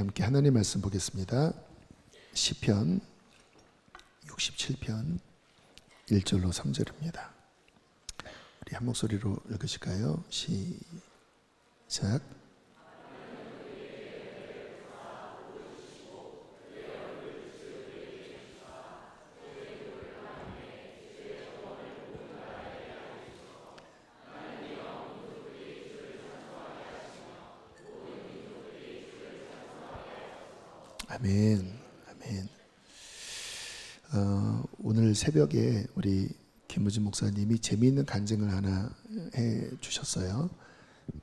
함께 하나님 말씀 보겠습니다. 시편 67편 1절로 3절입니다. 우리 한 목소리로 읽으실까요? 시작. 아멘, 아멘. 오늘 새벽에 우리 김우진 목사님이 재미있는 간증을 하나 해 주셨어요.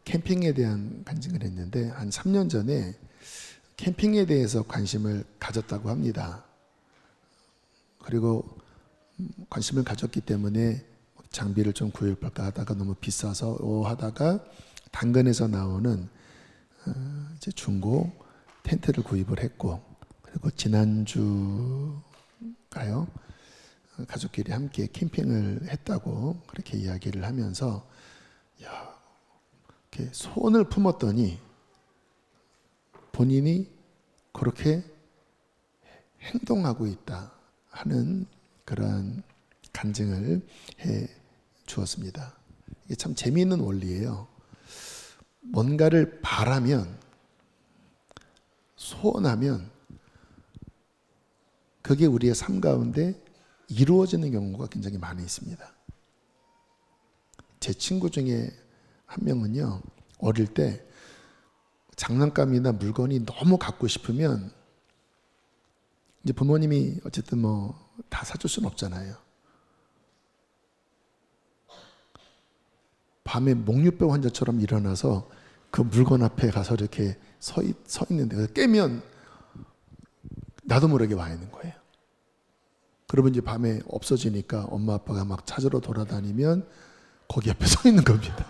캠핑에 대한 간증을 했는데 한 3년 전에 캠핑에 대해서 관심을 가졌다고 합니다. 그리고 관심을 가졌기 때문에 장비를 좀 구입할까 하다가 너무 비싸서 하다가 당근에서 나오는 이제 중고 텐트를 구입을 했고, 그리고 지난주가요 가족끼리 함께 캠핑을 했다고 그렇게 이야기를 하면서 이렇게 소원을 품었더니 본인이 그렇게 행동하고 있다 하는 그러한 간증을 해 주었습니다. 이게 참 재미있는 원리예요. 뭔가를 바라면, 소원하면 그게 우리의 삶 가운데 이루어지는 경우가 굉장히 많이 있습니다. 제 친구 중에 한 명은요, 어릴 때 장난감이나 물건이 너무 갖고 싶으면 이제 부모님이 어쨌든 뭐 다 사줄 수는 없잖아요. 밤에 목류병 환자처럼 일어나서 그 물건 앞에 가서 이렇게 서 있는데 깨면 나도 모르게 와 있는 거예요. 그러면 이제 밤에 없어지니까 엄마 아빠가 막 찾으러 돌아다니면 거기 앞에 서 있는 겁니다.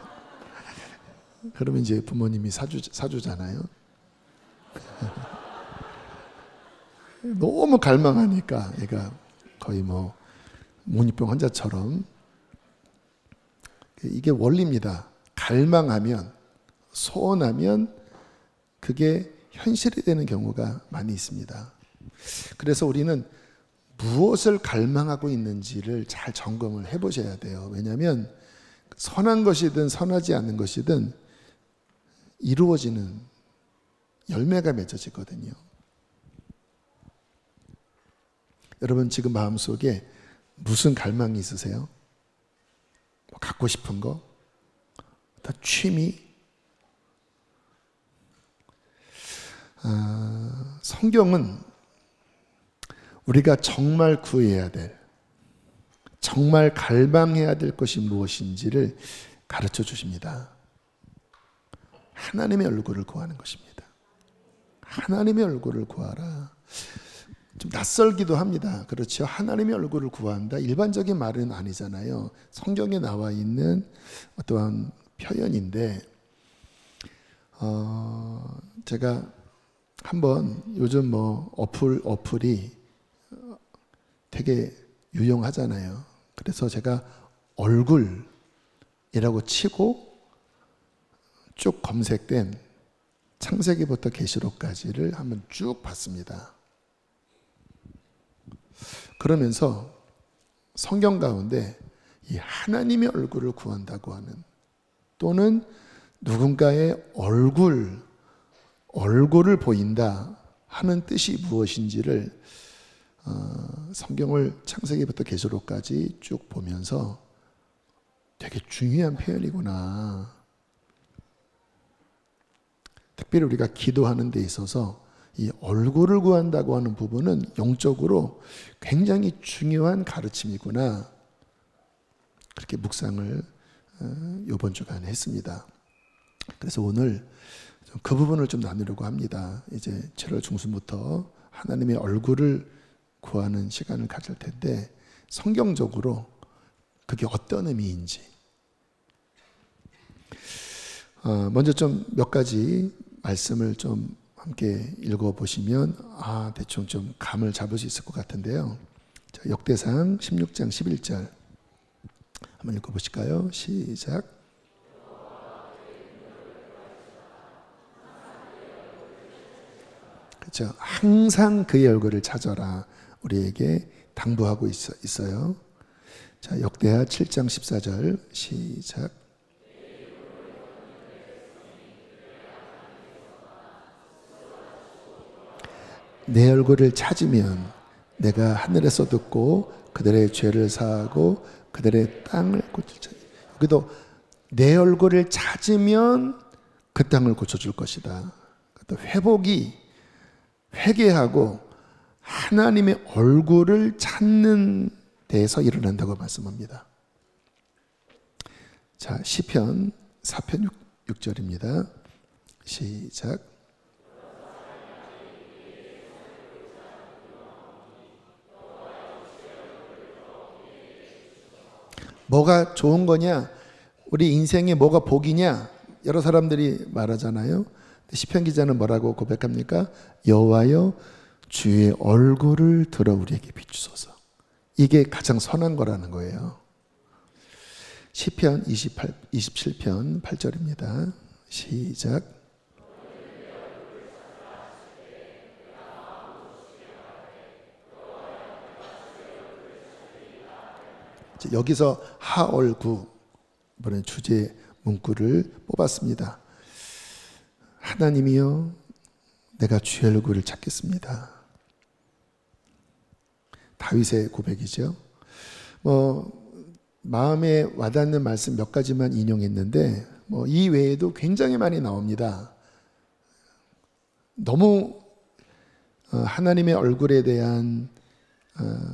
그러면 이제 부모님이 사주잖아요. 너무 갈망하니까 얘가 거의 뭐 목류병 환자처럼. 이게 원리입니다. 갈망하면, 소원하면 그게 현실이 되는 경우가 많이 있습니다. 그래서 우리는 무엇을 갈망하고 있는지를 잘 점검을 해보셔야 돼요. 왜냐하면 선한 것이든 선하지 않은 것이든 이루어지는, 열매가 맺어지거든요. 여러분 지금 마음속에 무슨 갈망이 있으세요? 뭐 갖고 싶은 거? 다 취미? 성경은 우리가 정말 구해야 될, 정말 갈망해야 될 것이 무엇인지를 가르쳐 주십니다. 하나님의 얼굴을 구하는 것입니다. 하나님의 얼굴을 구하라. 좀 낯설기도 합니다. 그렇죠? 하나님의 얼굴을 구한다. 일반적인 말은 아니잖아요. 성경에 나와 있는 어떠한 표현인데, 제가 한번 요즘 뭐 어플이 되게 유용하잖아요. 그래서 제가 얼굴이라고 치고 쭉 검색된 창세기부터 계시록까지를 한번 쭉 봤습니다. 그러면서 성경 가운데 이 하나님의 얼굴을 구한다고 하는, 또는 누군가의 얼굴을 보인다 하는 뜻이 무엇인지를 성경을 창세기부터 계시록까지 쭉 보면서 되게 중요한 표현이구나. 특별히 우리가 기도하는 데 있어서 이 얼굴을 구한다고 하는 부분은 영적으로 굉장히 중요한 가르침이구나. 그렇게 묵상을 이번 주간에 했습니다. 그래서 오늘 그 부분을 좀 나누려고 합니다. 이제 7월 중순부터 하나님의 얼굴을 구하는 시간을 가질 텐데, 성경적으로 그게 어떤 의미인지 먼저 좀 몇 가지 말씀을 좀 함께 읽어보시면 대충 좀 감을 잡을 수 있을 것 같은데요. 자, 역대상 16장 11절 한번 읽어보실까요? 시작. 그렇죠? 항상 그의 얼굴을 찾아라. 우리에게 당부하고 있어요. 자, 역대하 7장 14절 시작. 내 얼굴을 찾으면 내가 하늘에서 듣고 그들의 죄를 사하고 그들의 땅을 고칠 자니. 여기도 내 얼굴을 찾으면 그 땅을 고쳐줄 것이다. 또 회개하고 하나님의 얼굴을 찾는 데에서 일어난다고 말씀합니다. 자, 시편 4편 6절입니다. 시작. 뭐가 좋은 거냐? 우리 인생에 뭐가 복이냐? 여러 사람들이 말하잖아요. 시편 기자는 뭐라고 고백합니까? 여호와여 주의 얼굴을 들어 우리에게 비추소서. 이게 가장 선한 거라는 거예요. 시편 27편 8절입니다. 시작. 여기서 하얼구 이번에 주제 문구를 뽑았습니다. 하나님이여 내가 주의 얼굴을 찾겠습니다. 다윗의 고백이죠. 마음에 와닿는 말씀 몇 가지만 인용했는데 이 외에도 굉장히 많이 나옵니다. 너무 하나님의 얼굴에 대한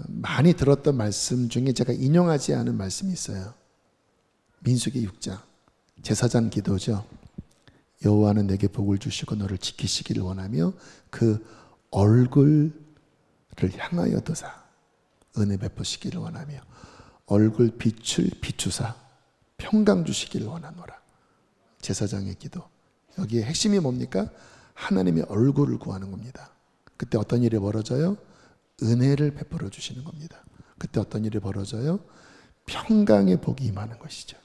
많이 들었던 말씀 중에 제가 인용하지 않은 말씀이 있어요. 민수기 6장 제사장 기도죠. 여호와는 내게 복을 주시고 너를 지키시기를 원하며 그 얼굴을 향하여 도사 은혜 베푸시기를 원하며 얼굴 빛을 비추사 평강 주시기를 원하노라. 제사장의 기도. 여기에 핵심이 뭡니까? 하나님의 얼굴을 구하는 겁니다. 그때 어떤 일이 벌어져요? 은혜를 베풀어 주시는 겁니다. 그때 어떤 일이 벌어져요? 평강의 복이 임하는 것이죠.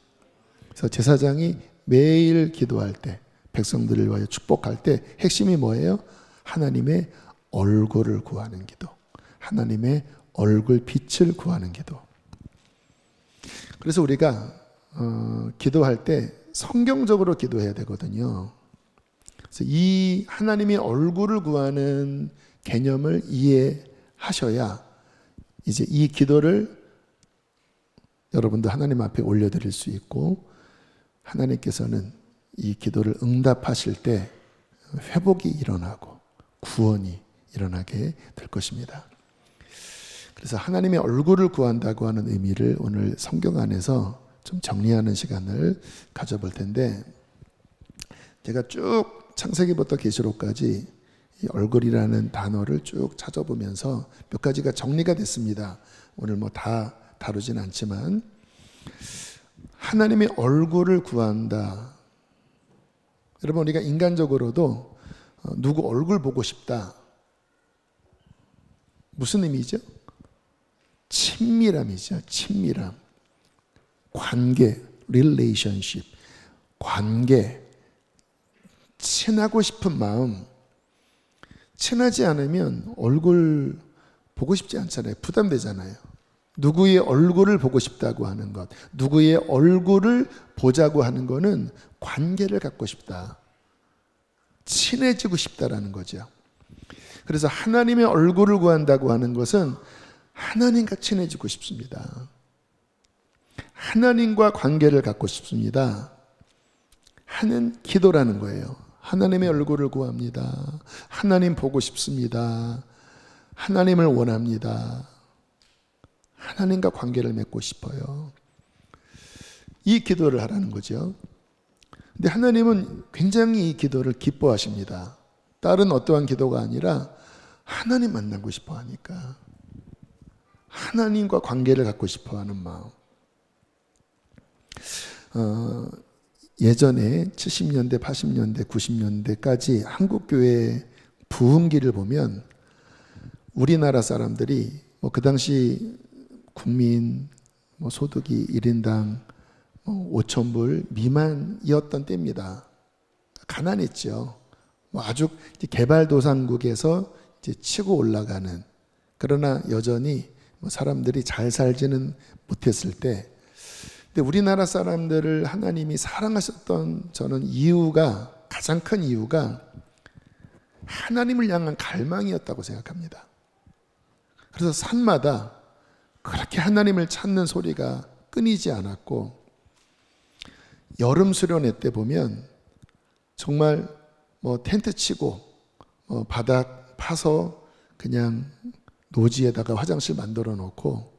그래서 제사장이 매일 기도할 때 백성들을 위하여 축복할 때 핵심이 뭐예요? 하나님의 얼굴을 구하는 기도. 하나님의 얼굴 빛을 구하는 기도. 그래서 우리가 기도할 때 성경적으로 기도해야 되거든요. 그래서 이 하나님의 얼굴을 구하는 개념을 이해하셔야 이제 이 기도를 여러분도 하나님 앞에 올려드릴 수 있고 하나님께서는 이 기도를 응답하실 때 회복이 일어나고 구원이 일어나게 될 것입니다. 그래서 하나님의 얼굴을 구한다고 하는 의미를 오늘 성경 안에서 좀 정리하는 시간을 가져볼 텐데 제가 쭉 창세기부터 계시록까지 이 얼굴이라는 단어를 쭉 찾아보면서 몇 가지가 정리가 됐습니다. 오늘 뭐 다 다루진 않지만 하나님의 얼굴을 구한다. 여러분 우리가 인간적으로도 누구 얼굴 보고 싶다. 무슨 의미죠? 친밀함이죠. 친밀함. 관계, relationship. 관계. 친하고 싶은 마음. 친하지 않으면 얼굴 보고 싶지 않잖아요. 부담되잖아요. 누구의 얼굴을 보고 싶다고 하는 것, 누구의 얼굴을 보자고 하는 것은 관계를 갖고 싶다. 친해지고 싶다라는 거죠. 그래서 하나님의 얼굴을 구한다고 하는 것은 하나님과 친해지고 싶습니다. 하나님과 관계를 갖고 싶습니다. 하는 기도라는 거예요. 하나님의 얼굴을 구합니다. 하나님 보고 싶습니다. 하나님을 원합니다. 하나님과 관계를 맺고 싶어요. 이 기도를 하라는 거죠. 근데 하나님은 굉장히 이 기도를 기뻐하십니다. 다른 어떠한 기도가 아니라 하나님 만나고 싶어 하니까 하나님과 관계를 갖고 싶어 하는 마음. 예전에 70년대, 80년대, 90년대까지 한국교회 부흥기를 보면 우리나라 사람들이 그 당시 국민 소득이 1인당 5,000불 미만이었던 때입니다. 가난했죠. 뭐 아주 개발도상국에서 이제 치고 올라가는, 그러나 여전히 뭐 사람들이 잘 살지는 못했을 때, 근데 우리나라 사람들을 하나님이 사랑하셨던 저는 이유가, 가장 큰 이유가 하나님을 향한 갈망이었다고 생각합니다. 그래서 산마다 그렇게 하나님을 찾는 소리가 끊이지 않았고, 여름 수련회 때 보면 정말 뭐 텐트 치고 바닥 파서 그냥 노지에다가 화장실 만들어 놓고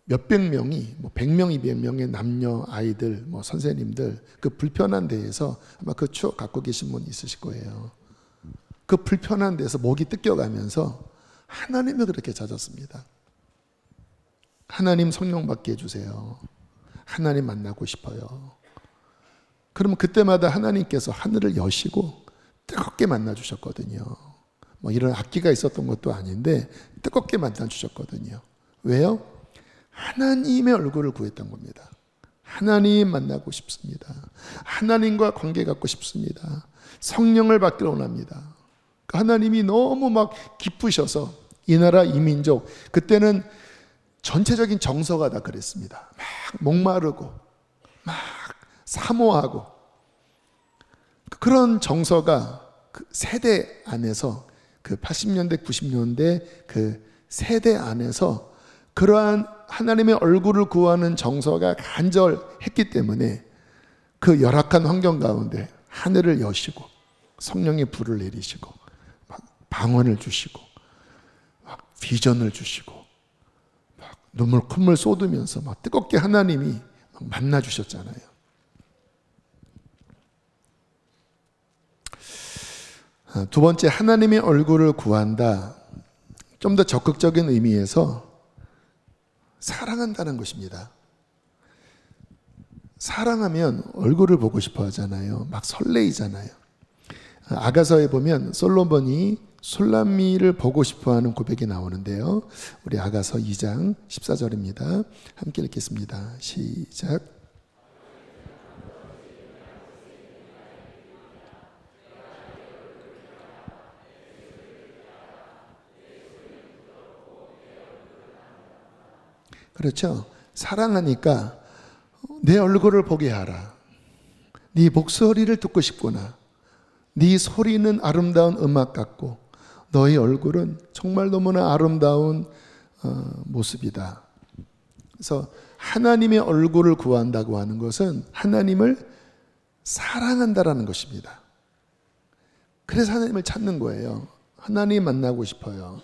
몇백 명이, 100명, 200명의 남녀, 아이들, 선생님들, 그 불편한 데에서, 아마 그 추억 갖고 계신 분 있으실 거예요. 그 불편한 데서 목이 뜯겨가면서 하나님을 그렇게 찾았습니다. 하나님 성령 받게 해주세요. 하나님 만나고 싶어요. 그러면 그때마다 하나님께서 하늘을 여시고 뜨겁게 만나 주셨거든요. 뭐 이런 악기가 있었던 것도 아닌데 뜨겁게 만나 주셨거든요. 왜요? 하나님의 얼굴을 구했던 겁니다. 하나님 만나고 싶습니다. 하나님과 관계 갖고 싶습니다. 성령을 받기를 원합니다. 하나님이 너무 막 기쁘셔서 이 나라 이 민족, 그때는 전체적인 정서가 다 그랬습니다. 막 목마르고 막 사모하고, 그런 정서가 그 세대 안에서, 그 80년대 90년대 그 세대 안에서 그러한 하나님의 얼굴을 구하는 정서가 간절했기 때문에 그 열악한 환경 가운데 하늘을 여시고 성령의 불을 내리시고 막 방언을 주시고 막 비전을 주시고 막 눈물 콧물 쏟으면서 막 뜨겁게 하나님이 막 만나 주셨잖아요. 두 번째, 하나님의 얼굴을 구한다. 좀 더 적극적인 의미에서 사랑한다는 것입니다. 사랑하면 얼굴을 보고 싶어 하잖아요. 막 설레이잖아요. 아가서에 보면 솔로몬이 술람미를 보고 싶어 하는 고백이 나오는데요. 우리 아가서 2장 14절입니다. 함께 읽겠습니다. 시작. 그렇죠. 사랑하니까 내 얼굴을 보게 하라. 네 목소리를 듣고 싶구나. 네 소리는 아름다운 음악 같고 너의 얼굴은 정말 너무나 아름다운 모습이다. 그래서 하나님의 얼굴을 구한다고 하는 것은 하나님을 사랑한다라는 것입니다. 그래서 하나님을 찾는 거예요. 하나님 만나고 싶어요.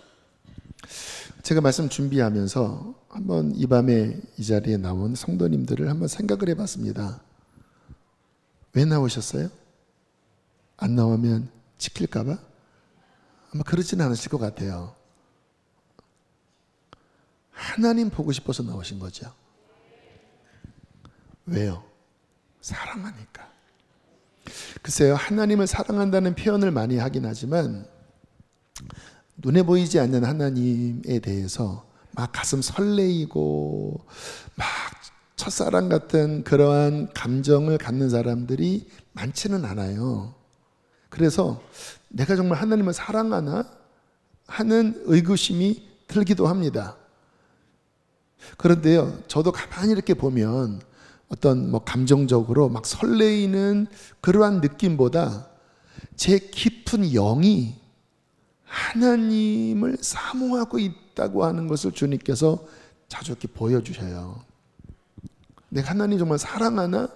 제가 말씀 준비하면서 한번 이 밤에 이 자리에 나온 성도님들을 한번 생각을 해봤습니다. 왜 나오셨어요? 안 나오면 지킬까봐? 아마 그러지는 않으실 것 같아요. 하나님 보고 싶어서 나오신 거죠. 왜요? 사랑하니까. 글쎄요, 하나님을 사랑한다는 표현을 많이 하긴 하지만 눈에 보이지 않는 하나님에 대해서 막 가슴 설레이고 막 첫사랑 같은 그러한 감정을 갖는 사람들이 많지는 않아요. 그래서 내가 정말 하나님을 사랑하나 하는 의구심이 들기도 합니다. 그런데요, 저도 가만히 이렇게 보면 어떤 감정적으로 막 설레이는 그러한 느낌보다 제 깊은 영이 하나님을 사모하고 있다고 하는 것을 주님께서 자주 이렇게 보여주셔요. 내가 하나님 정말 사랑하나?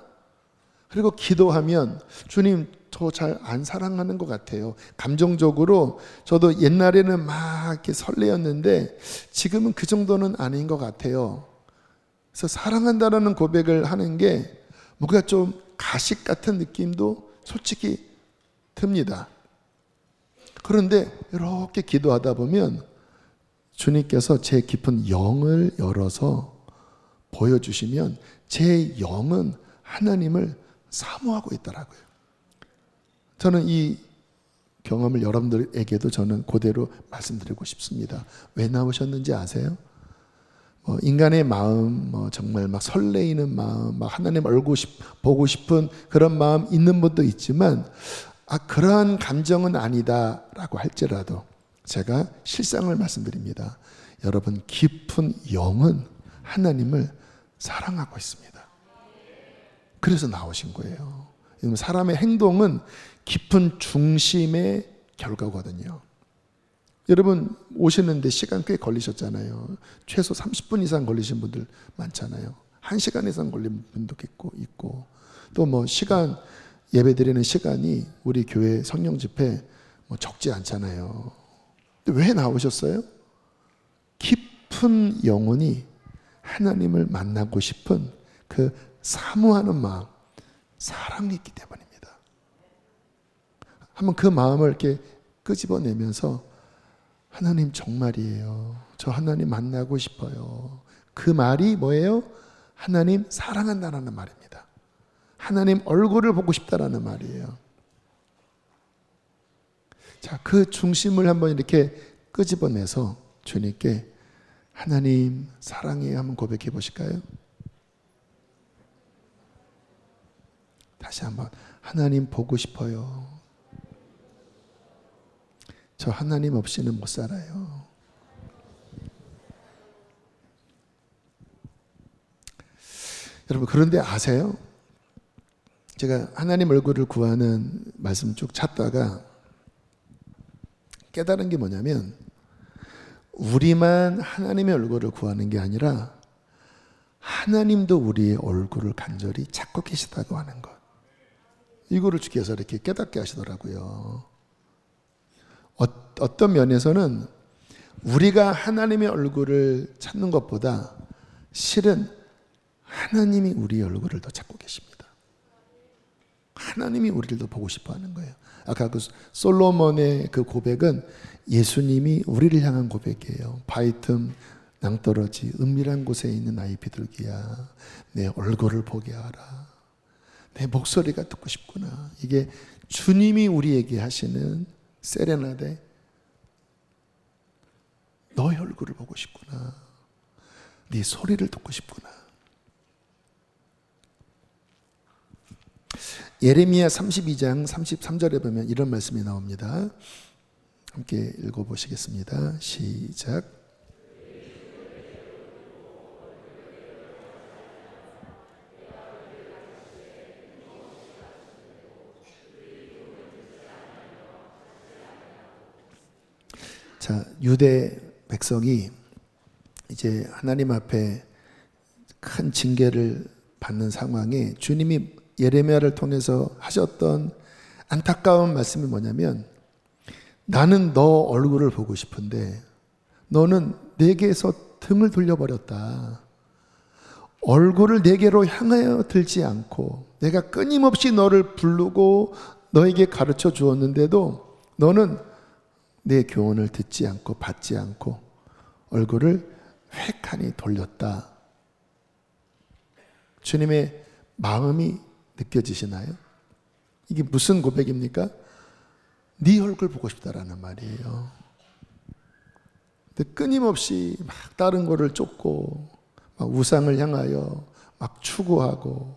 그리고 기도하면 주님 저 잘 안 사랑하는 것 같아요. 감정적으로 저도 옛날에는 막 이렇게 설레었는데 지금은 그 정도는 아닌 것 같아요. 그래서 사랑한다라는 고백을 하는 게 뭔가 좀 가식 같은 느낌도 솔직히 듭니다. 그런데 이렇게 기도하다 보면 주님께서 제 깊은 영을 열어서 보여주시면 제 영은 하나님을 사모하고 있더라고요. 저는 이 경험을 여러분들에게도 저는 그대로 말씀드리고 싶습니다. 왜 나오셨는지 아세요? 인간의 마음, 정말 막 설레이는 마음, 막 하나님 보고 싶은 그런 마음 있는 분도 있지만 그러한 감정은 아니다라고 할지라도 제가 실상을 말씀드립니다. 여러분, 깊은 영은 하나님을 사랑하고 있습니다. 그래서 나오신 거예요. 사람의 행동은 깊은 중심의 결과거든요. 여러분 오시는데 시간 꽤 걸리셨잖아요. 최소 30분 이상 걸리신 분들 많잖아요. 1시간 이상 걸린 분도 있고 또 뭐 시간 예배 드리는 시간이 우리 교회 성령 집회 뭐 적지 않잖아요. 근데 왜 나오셨어요? 깊은 영혼이 하나님을 만나고 싶은 그 사모하는 마음, 사랑이 있기 때문입니다. 한번 그 마음을 이렇게 끄집어내면서 하나님 정말이에요. 저 하나님 만나고 싶어요. 그 말이 뭐예요? 하나님 사랑한다라는 말입니다. 하나님 얼굴을 보고 싶다라는 말이에요. 자, 그 중심을 한번 이렇게 끄집어내서 주님께 하나님 사랑해요 한번 고백해 보실까요? 다시 한번 하나님 보고 싶어요. 저 하나님 없이는 못 살아요. 여러분 그런데 아세요? 제가 하나님 얼굴을 구하는 말씀 쭉 찾다가 깨달은 게 뭐냐면 우리만 하나님의 얼굴을 구하는 게 아니라 하나님도 우리의 얼굴을 간절히 찾고 계시다고 하는 것. 이거를 주께서 이렇게 깨닫게 하시더라고요. 어떤 면에서는 우리가 하나님의 얼굴을 찾는 것보다 실은 하나님이 우리의 얼굴을 더 찾고 계십니다. 하나님이 우리를 더 보고 싶어 하는 거예요. 아까 그 솔로몬의 그 고백은 예수님이 우리를 향한 고백이에요. 바위 틈 낭떠러지 은밀한 곳에 있는 나의 비둘기야, 내 얼굴을 보게 하라. 내 목소리가 듣고 싶구나. 이게 주님이 우리에게 하시는 세레나데. 너의 얼굴을 보고 싶구나. 네 소리를 듣고 싶구나. 예레미야 32장 33절에 보면 이런 말씀이 나옵니다. 함께 읽어보시겠습니다. 시작. 자, 유대 백성이 이제 하나님 앞에 큰 징계를 받는 상황에 주님이 예레미야를 통해서 하셨던 안타까운 말씀이 뭐냐면 나는 너 얼굴을 보고 싶은데 너는 내게서 등을 돌려버렸다. 얼굴을 내게로 향하여 들지 않고 내가 끊임없이 너를 부르고 너에게 가르쳐 주었는데도 너는 내 교훈을 듣지 않고 받지 않고 얼굴을 획하니 돌렸다. 주님의 마음이 느껴지시나요? 이게 무슨 고백입니까? 네 얼굴 보고 싶다라는 말이에요. 근데 끊임없이 막 다른 거를 쫓고 막 우상을 향하여 막 추구하고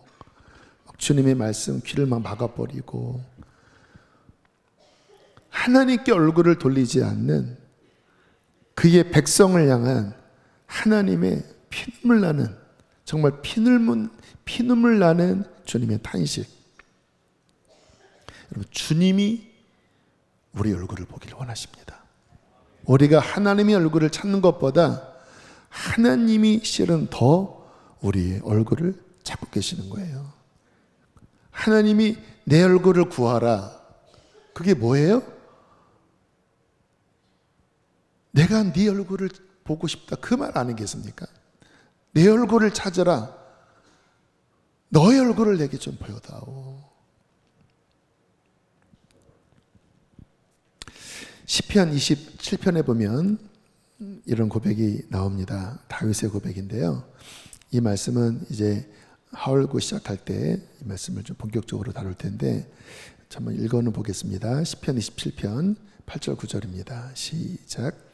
막 주님의 말씀 귀를 막 막아버리고 하나님께 얼굴을 돌리지 않는 그의 백성을 향한 하나님의 피눈물 나는 정말 피눈물 나는 주님의 탄식. 여러분 주님이 우리 얼굴을 보기를 원하십니다. 우리가 하나님의 얼굴을 찾는 것보다 하나님이 실은 더 우리의 얼굴을 찾고 계시는 거예요. 하나님이 내 얼굴을 구하라. 그게 뭐예요? 내가 네 얼굴을 보고 싶다. 그 말 아니겠습니까? 내 얼굴을 찾으라. 너의 얼굴을 내게 좀 보여다오. 시편 27편에 보면 이런 고백이 나옵니다. 다윗의 고백인데요. 이 말씀은 이제 하울고 시작할 때 이 말씀을 좀 본격적으로 다룰 텐데 한번 읽어는 보겠습니다. 시편 27편 8절 9절입니다. 시작.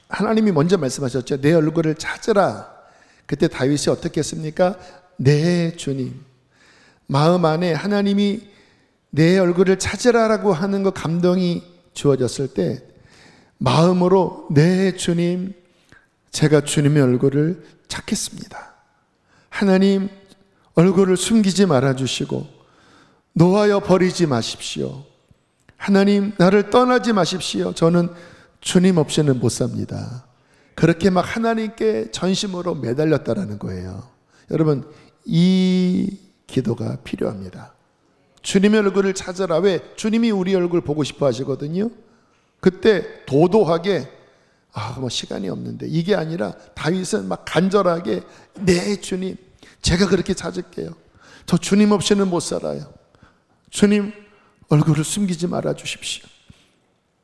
하나님이 먼저 말씀하셨죠. 내 얼굴을 찾으라. 그때 다윗이 어떻게 했습니까? 네 주님. 마음 안에 하나님이 내 얼굴을 찾으라라고 하는 그 감동이 주어졌을 때 마음으로 네 주님, 제가 주님의 얼굴을 찾겠습니다. 하나님 얼굴을 숨기지 말아주시고 놓아여 버리지 마십시오. 하나님 나를 떠나지 마십시오. 저는 주님 없이는 못 삽니다. 그렇게 막 하나님께 전심으로 매달렸다라는 거예요. 여러분, 이 기도가 필요합니다. 주님의 얼굴을 찾아라. 왜? 주님이 우리 얼굴 보고 싶어 하시거든요. 그때 도도하게 뭐 시간이 없는데, 이게 아니라 다윗은 막 간절하게 네 주님, 제가 그렇게 찾을게요. 저 주님 없이는 못 살아요. 주님 얼굴을 숨기지 말아 주십시오.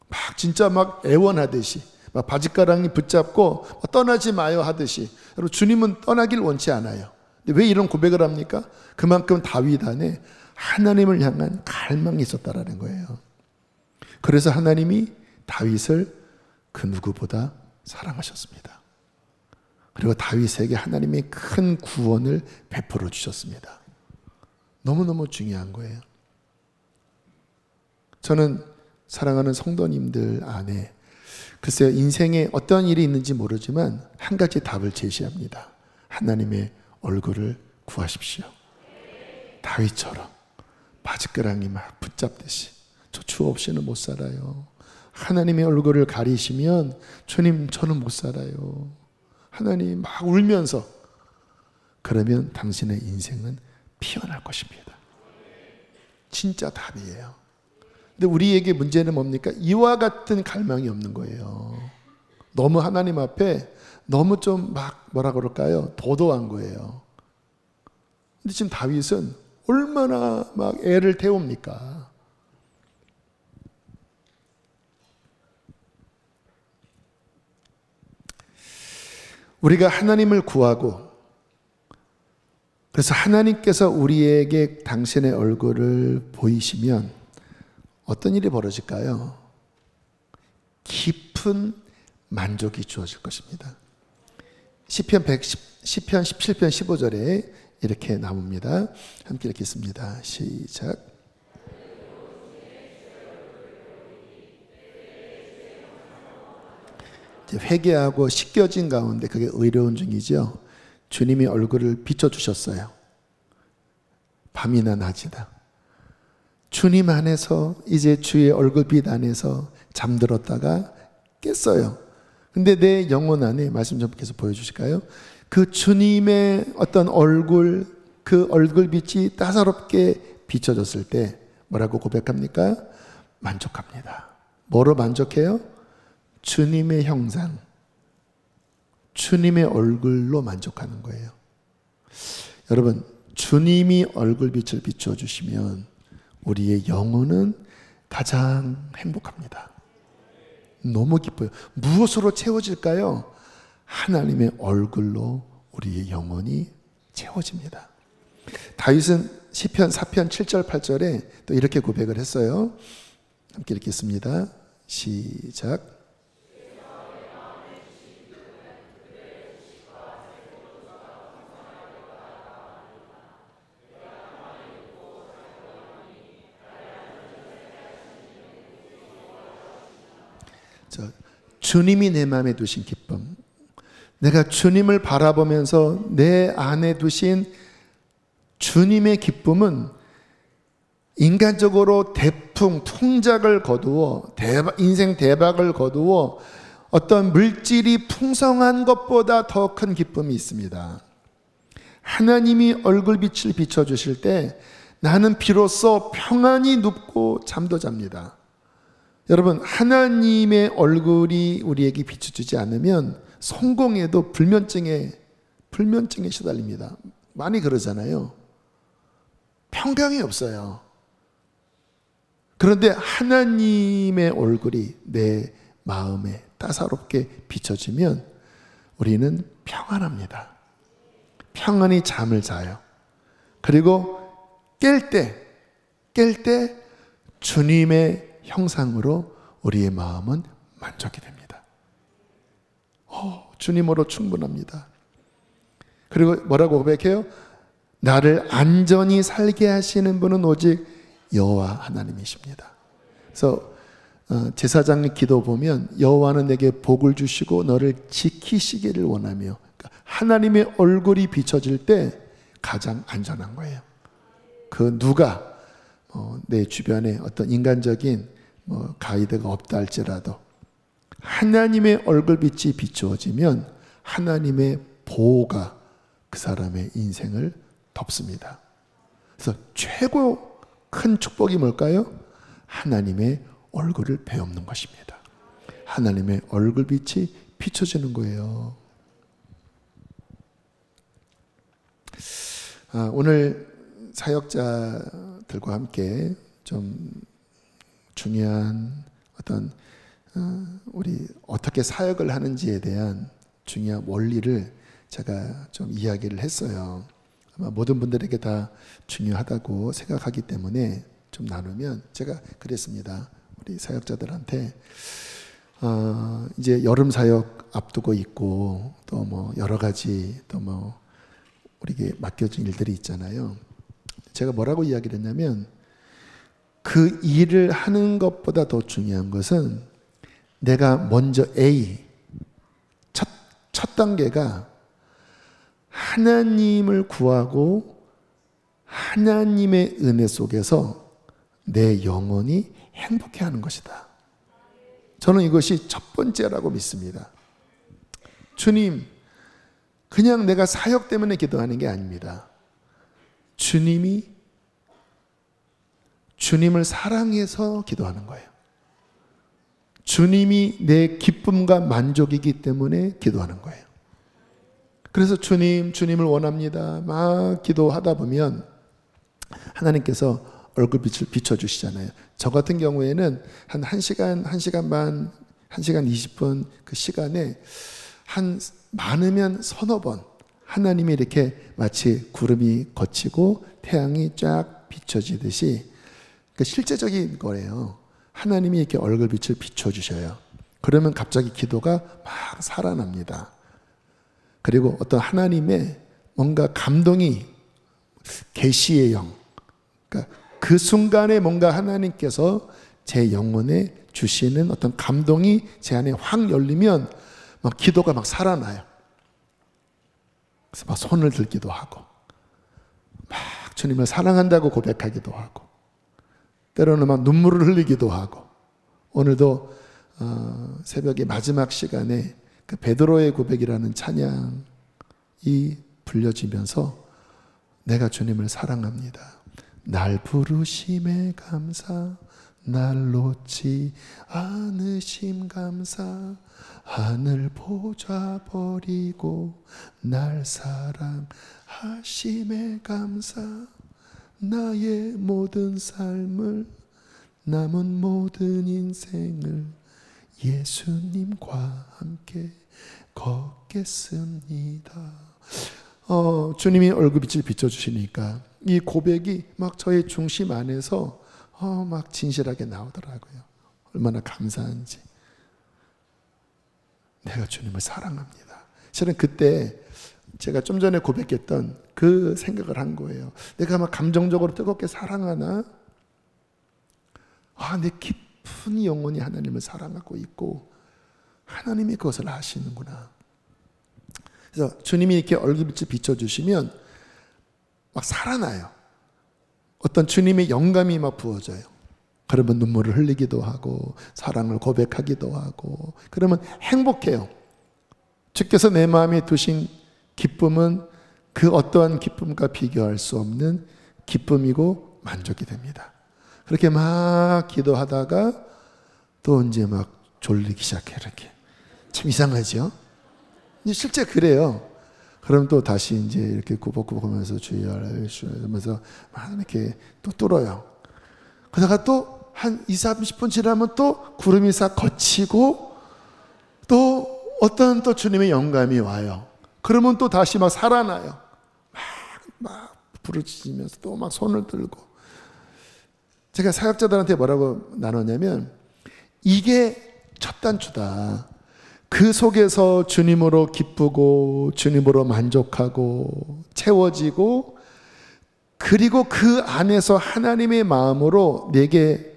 막 진짜 막 애원하듯이, 막 바짓가랑이 붙잡고 떠나지 마요 하듯이. 여러분, 주님은 떠나길 원치 않아요. 근데 왜 이런 고백을 합니까? 그만큼 다윗 안에 하나님을 향한 갈망이 있었다라는 거예요. 그래서 하나님이 다윗을 그 누구보다 사랑하셨습니다. 그리고 다윗에게 하나님이 큰 구원을 베풀어 주셨습니다. 너무너무 중요한 거예요. 저는 사랑하는 성도님들 안에 글쎄요, 인생에 어떤 일이 있는지 모르지만 한 가지 답을 제시합니다. 하나님의 얼굴을 구하십시오. 다윗처럼 바짓가랑이 막 붙잡듯이 저 주 없이는 못 살아요. 하나님의 얼굴을 가리시면 주님 저는 못 살아요. 하나님 막 울면서, 그러면 당신의 인생은 피어날 것입니다. 진짜 답이에요. 근데 우리에게 문제는 뭡니까? 이와 같은 갈망이 없는 거예요. 너무 하나님 앞에 너무 좀 막 뭐라 그럴까요? 도도한 거예요. 근데 지금 다윗은 얼마나 막 애를 태웁니까? 우리가 하나님을 구하고, 그래서 하나님께서 우리에게 당신의 얼굴을 보이시면 어떤 일이 벌어질까요? 깊은 만족이 주어질 것입니다. 시편 17편 15절에 이렇게 나옵니다. 함께 읽겠습니다. 시작. 회개하고 씻겨진 가운데, 그게 의로운 중이죠. 주님이 얼굴을 비춰주셨어요. 밤이나 낮이나 주님 안에서 이제 주의 얼굴빛 안에서 잠들었다가 깼어요. 근데 내 영혼 안에, 말씀 좀 계속 보여주실까요? 그 주님의 어떤 얼굴, 그 얼굴빛이 따사롭게 비춰졌을 때 뭐라고 고백합니까? 만족합니다. 뭐로 만족해요? 주님의 형상, 주님의 얼굴로 만족하는 거예요. 여러분, 주님이 얼굴빛을 비춰주시면 우리의 영혼은 가장 행복합니다. 너무 기뻐요. 무엇으로 채워질까요? 하나님의 얼굴로 우리의 영혼이 채워집니다. 다윗은 시편 4편 7절 8절에 또 이렇게 고백을 했어요. 함께 읽겠습니다. 시작. 주님이 내 마음에 두신 기쁨, 내가 주님을 바라보면서 내 안에 두신 주님의 기쁨은 인간적으로 대풍, 풍작을 거두어 인생 대박을 거두어 어떤 물질이 풍성한 것보다 더 큰 기쁨이 있습니다. 하나님이 얼굴빛을 비춰주실 때 나는 비로소 평안히 눕고 잠도 잡니다. 여러분, 하나님의 얼굴이 우리에게 비춰주지 않으면 성공해도 불면증에 시달립니다. 많이 그러잖아요. 평강이 없어요. 그런데 하나님의 얼굴이 내 마음에 따사롭게 비춰지면 우리는 평안합니다. 평안히 잠을 자요. 그리고 깰 때 주님의 형상으로 우리의 마음은 만족이 됩니다. 주님으로 충분합니다. 그리고 뭐라고 고백해요? 나를 안전히 살게 하시는 분은 오직 여호와 하나님이십니다. 그래서 제사장의 기도 보면 여호와는 내게 복을 주시고 너를 지키시기를 원하며, 그러니까 하나님의 얼굴이 비춰질 때 가장 안전한 거예요. 그 누가 내 주변에 어떤 인간적인 가이드가 없다 할지라도 하나님의 얼굴빛이 비추어지면 하나님의 보호가 그 사람의 인생을 덮습니다. 그래서 최고 큰 축복이 뭘까요? 하나님의 얼굴을 배우는 것입니다. 하나님의 얼굴빛이 비춰지는 거예요. 오늘 사역자들과 함께 좀 중요한 어떤 우리 어떻게 사역을 하는지에 대한 중요한 원리를 제가 좀 이야기를 했어요. 아마 모든 분들에게 다 중요하다고 생각하기 때문에 좀 나누면, 제가 그랬습니다. 우리 사역자들한테 이제 여름 사역 앞두고 있고 또 뭐 여러 가지 또 뭐 우리에게 맡겨진 일들이 있잖아요. 제가 뭐라고 이야기를 했냐면, 그 일을 하는 것보다 더 중요한 것은 내가 먼저 첫 단계가 하나님을 구하고 하나님의 은혜 속에서 내 영혼이 행복해하는 것이다. 저는 이것이 첫 번째라고 믿습니다. 주님, 그냥 내가 사역 때문에 기도하는 게 아닙니다. 주님을 사랑해서 기도하는 거예요. 주님이 내 기쁨과 만족이기 때문에 기도하는 거예요. 그래서 주님을 원합니다. 막 기도하다 보면 하나님께서 얼굴빛을 비춰주시잖아요. 저 같은 경우에는 한 1시간, 1시간 반, 1시간 20분 그 시간에 많으면 서너 번 하나님이 이렇게 마치 구름이 걷히고 태양이 쫙 비춰지듯이, 그 실제적인 거예요. 하나님이 이렇게 얼굴빛을 비춰주셔요. 그러면 갑자기 기도가 막 살아납니다. 그리고 어떤 하나님의 뭔가 감동이, 계시의 영, 그러니까 그 순간에 뭔가 하나님께서 제 영혼에 주시는 어떤 감동이 제 안에 확 열리면 막 기도가 막 살아나요. 그래서 막 손을 들기도 하고 막 주님을 사랑한다고 고백하기도 하고 때로는 막 눈물을 흘리기도 하고, 오늘도 새벽에 마지막 시간에 그 베드로의 고백이라는 찬양이 불려지면서 내가 주님을 사랑합니다. 날 부르심에 감사, 날 놓지 않으심 감사, 하늘 보좌 버리고 날 사랑하심에 감사, 나의 모든 삶을, 남은 모든 인생을 예수님과 함께 걷겠습니다. 주님이 얼굴빛을 비춰주시니까 이 고백이 막 저의 중심 안에서 막 진실하게 나오더라고요. 얼마나 감사한지. 내가 주님을 사랑합니다. 실은 그때 제가 좀 전에 고백했던 그 생각을 한 거예요. 내가 막 감정적으로 뜨겁게 사랑하나? 내 깊은 영혼이 하나님을 사랑하고 있고 하나님이 그것을 아시는구나. 그래서 주님이 이렇게 얼굴빛을 비춰주시면 막 살아나요. 어떤 주님의 영감이 막 부어져요. 그러면 눈물을 흘리기도 하고 사랑을 고백하기도 하고, 그러면 행복해요. 주께서 내 마음에 두신 기쁨은 그 어떠한 기쁨과 비교할 수 없는 기쁨이고 만족이 됩니다. 그렇게 막 기도하다가 또 이제 막 졸리기 시작해. 이렇게 참 이상하죠? 실제 그래요. 그럼 또 다시 이제 이렇게 꾸벅꾸벅 하면서 주여 하면서 막 이렇게 또 뚫어요. 그러다가 또 한 20-30분 지나면 또 구름이 싹 걷히고 또 어떤 또 주님의 영감이 와요. 그러면 또 다시 막 살아나요. 막 부르짖으면서 또 막 손을 들고. 제가 사역자들한테 뭐라고 나눴냐면, 이게 첫 단추다. 그 속에서 주님으로 기쁘고 주님으로 만족하고 채워지고, 그리고 그 안에서 하나님의 마음으로 내게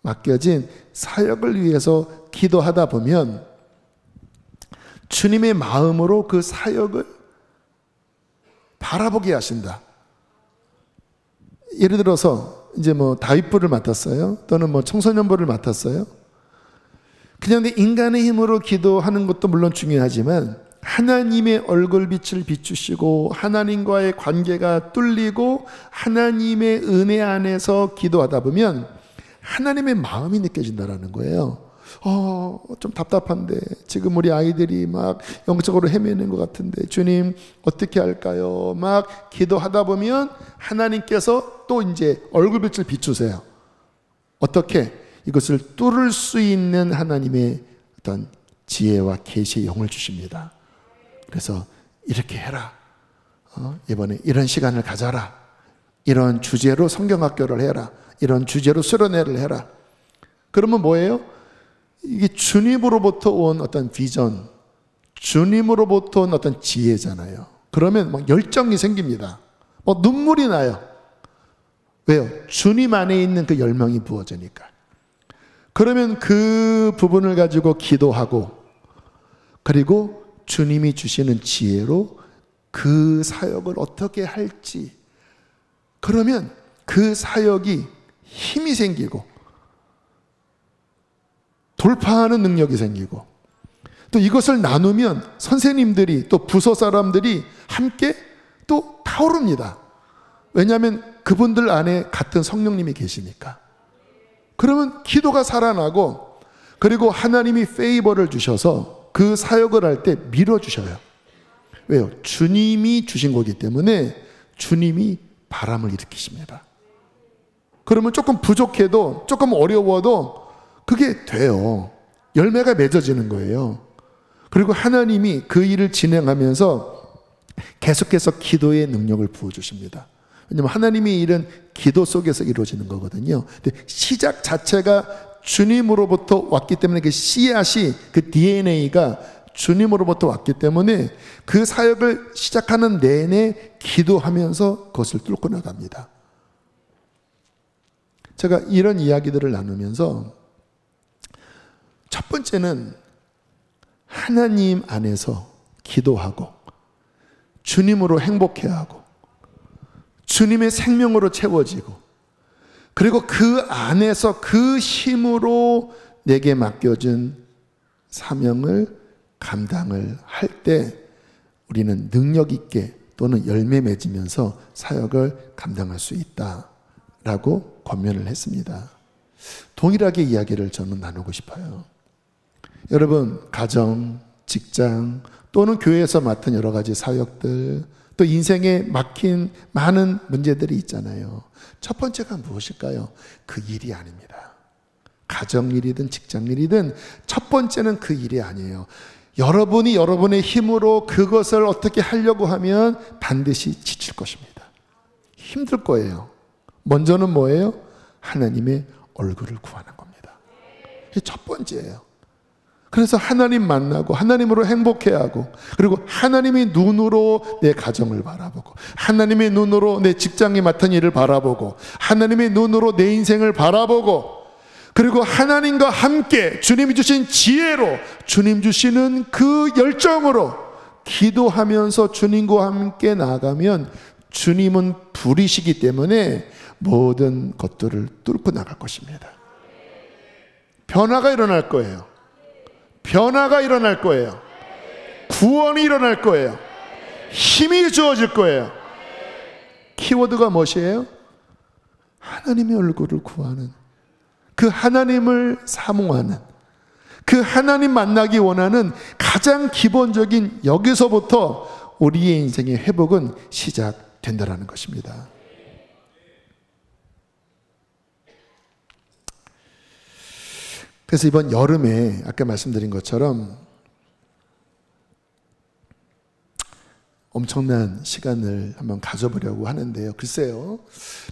맡겨진 사역을 위해서 기도하다 보면 주님의 마음으로 그 사역을 바라보게 하신다. 예를 들어서 이제 뭐 다윗부를 맡았어요. 또는 뭐 청소년부를 맡았어요. 그냥 내 인간의 힘으로 기도하는 것도 물론 중요하지만 하나님의 얼굴빛을 비추시고 하나님과의 관계가 뚫리고 하나님의 은혜 안에서 기도하다 보면 하나님의 마음이 느껴진다라는 거예요. 좀 답답한데 지금 우리 아이들이 막 영적으로 헤매는 것 같은데 주님 어떻게 할까요? 막 기도하다 보면 하나님께서 또 이제 얼굴빛을 비추세요. 어떻게? 이것을 뚫을 수 있는 하나님의 어떤 지혜와 계시의 영을 주십니다. 그래서 이렇게 해라. 이번에 이런 시간을 가져라. 이런 주제로 성경학교를 해라. 이런 주제로 수련회를 해라. 그러면 뭐예요? 이게 주님으로부터 온 어떤 비전, 주님으로부터 온 어떤 지혜잖아요. 그러면 막 열정이 생깁니다. 눈물이 나요. 왜요? 주님 안에 있는 그 열망이 부어지니까. 그러면 그 부분을 가지고 기도하고, 그리고 주님이 주시는 지혜로 그 사역을 어떻게 할지, 그러면 그 사역이 힘이 생기고 돌파하는 능력이 생기고, 또 이것을 나누면 선생님들이 또 부서 사람들이 함께 또 타오릅니다. 왜냐하면 그분들 안에 같은 성령님이 계시니까. 그러면 기도가 살아나고, 그리고 하나님이 페이버를 주셔서 그 사역을 할 때 밀어주셔요. 왜요? 주님이 주신 거기 때문에 주님이 바람을 일으키십니다. 그러면 조금 부족해도, 조금 어려워도 그게 돼요. 열매가 맺어지는 거예요. 그리고 하나님이 그 일을 진행하면서 계속해서 기도의 능력을 부어주십니다. 왜냐하면 하나님의 일은 기도 속에서 이루어지는 거거든요. 근데 시작 자체가 주님으로부터 왔기 때문에 그 씨앗이, 그 DNA가 주님으로부터 왔기 때문에 그 사역을 시작하는 내내 기도하면서 그것을 뚫고 나갑니다. 제가 이런 이야기들을 나누면서 첫 번째는 하나님 안에서 기도하고 주님으로 행복해하고 주님의 생명으로 채워지고, 그리고 그 안에서 그 힘으로 내게 맡겨진 사명을 감당을 할 때 우리는 능력 있게 또는 열매 맺으면서 사역을 감당할 수 있다라고 권면을 했습니다. 동일하게 이야기를 저는 나누고 싶어요. 여러분, 가정, 직장 또는 교회에서 맡은 여러 가지 사역들, 또 인생에 막힌 많은 문제들이 있잖아요. 첫 번째가 무엇일까요? 그 일이 아닙니다. 가정일이든 직장일이든 첫 번째는 그 일이 아니에요. 여러분이 여러분의 힘으로 그것을 어떻게 하려고 하면 반드시 지칠 것입니다. 힘들 거예요. 먼저는 뭐예요? 하나님의 얼굴을 구하는 겁니다. 이게 첫 번째예요. 그래서 하나님 만나고 하나님으로 행복해하고, 그리고 하나님의 눈으로 내 가정을 바라보고, 하나님의 눈으로 내 직장에 맡은 일을 바라보고, 하나님의 눈으로 내 인생을 바라보고, 그리고 하나님과 함께 주님이 주신 지혜로, 주님 주시는 그 열정으로 기도하면서 주님과 함께 나아가면 주님은 불이시기 때문에 모든 것들을 뚫고 나갈 것입니다. 변화가 일어날 거예요. 변화가 일어날 거예요. 구원이 일어날 거예요. 힘이 주어질 거예요. 키워드가 무엇이에요? 하나님의 얼굴을 구하는, 그 하나님을 사모하는, 그 하나님 만나기 원하는 가장 기본적인 여기서부터 우리의 인생의 회복은 시작된다라는 것입니다. 그래서 이번 여름에 아까 말씀드린 것처럼 엄청난 시간을 한번 가져보려고 하는데요. 글쎄요,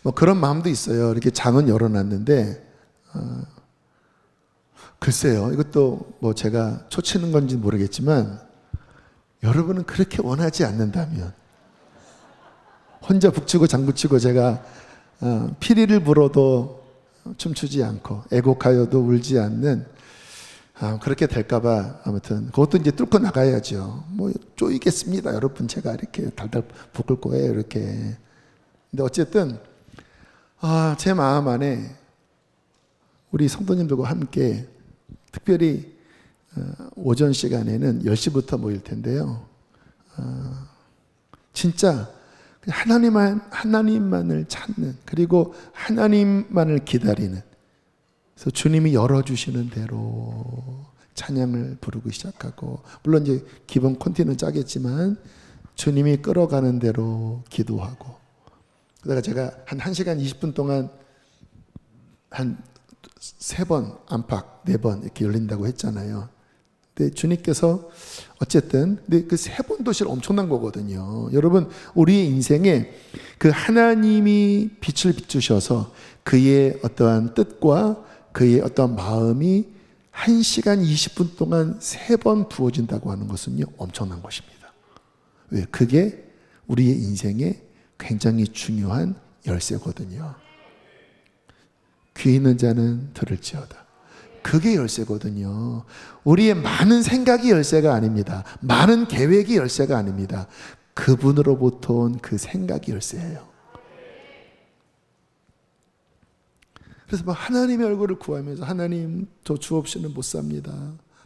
뭐 그런 마음도 있어요. 이렇게 장은 열어놨는데 글쎄요, 이것도 뭐 제가 초치는 건지 모르겠지만 여러분은 그렇게 원하지 않는다면 혼자 북치고 장구치고 제가 피리를 불어도 춤추지 않고 애곡하여도 울지 않는 그렇게 될까봐 아무튼 그것도 이제 뚫고 나가야죠. 뭐 쪼이겠습니다. 여러분 제가 이렇게 달달 볶을 거예요. 이렇게. 근데 어쨌든 제 마음 안에 우리 성도님들과 함께 특별히 오전 시간에는 10시부터 모일 텐데요. 진짜 하나님만을 찾는, 그리고 하나님만을 기다리는, 그래서 주님이 열어주시는 대로 찬양을 부르기 시작하고, 물론 이제 기본 콘티는 짜겠지만 주님이 끌어가는 대로 기도하고, 그러다가 제가 한 1시간 20분 동안 한 3번 안팎 4번 이렇게 열린다고 했잖아요. 근데 주님께서 어쨌든 근데 그 3번 도실 엄청난 거거든요. 여러분, 우리의 인생에 그 하나님이 빛을 비추셔서 그의 어떠한 뜻과 그의 어떠한 마음이 1시간 20분 동안 3번 부어진다고 하는 것은요, 엄청난 것입니다. 왜? 그게 우리의 인생에 굉장히 중요한 열쇠거든요. 귀 있는 자는 들을지어다. 그게 열쇠거든요. 우리의 많은 생각이 열쇠가 아닙니다. 많은 계획이 열쇠가 아닙니다. 그분으로부터 온 그 생각이 열쇠예요. 그래서 막 하나님의 얼굴을 구하면서, 하나님 저 주 없이는 못 삽니다.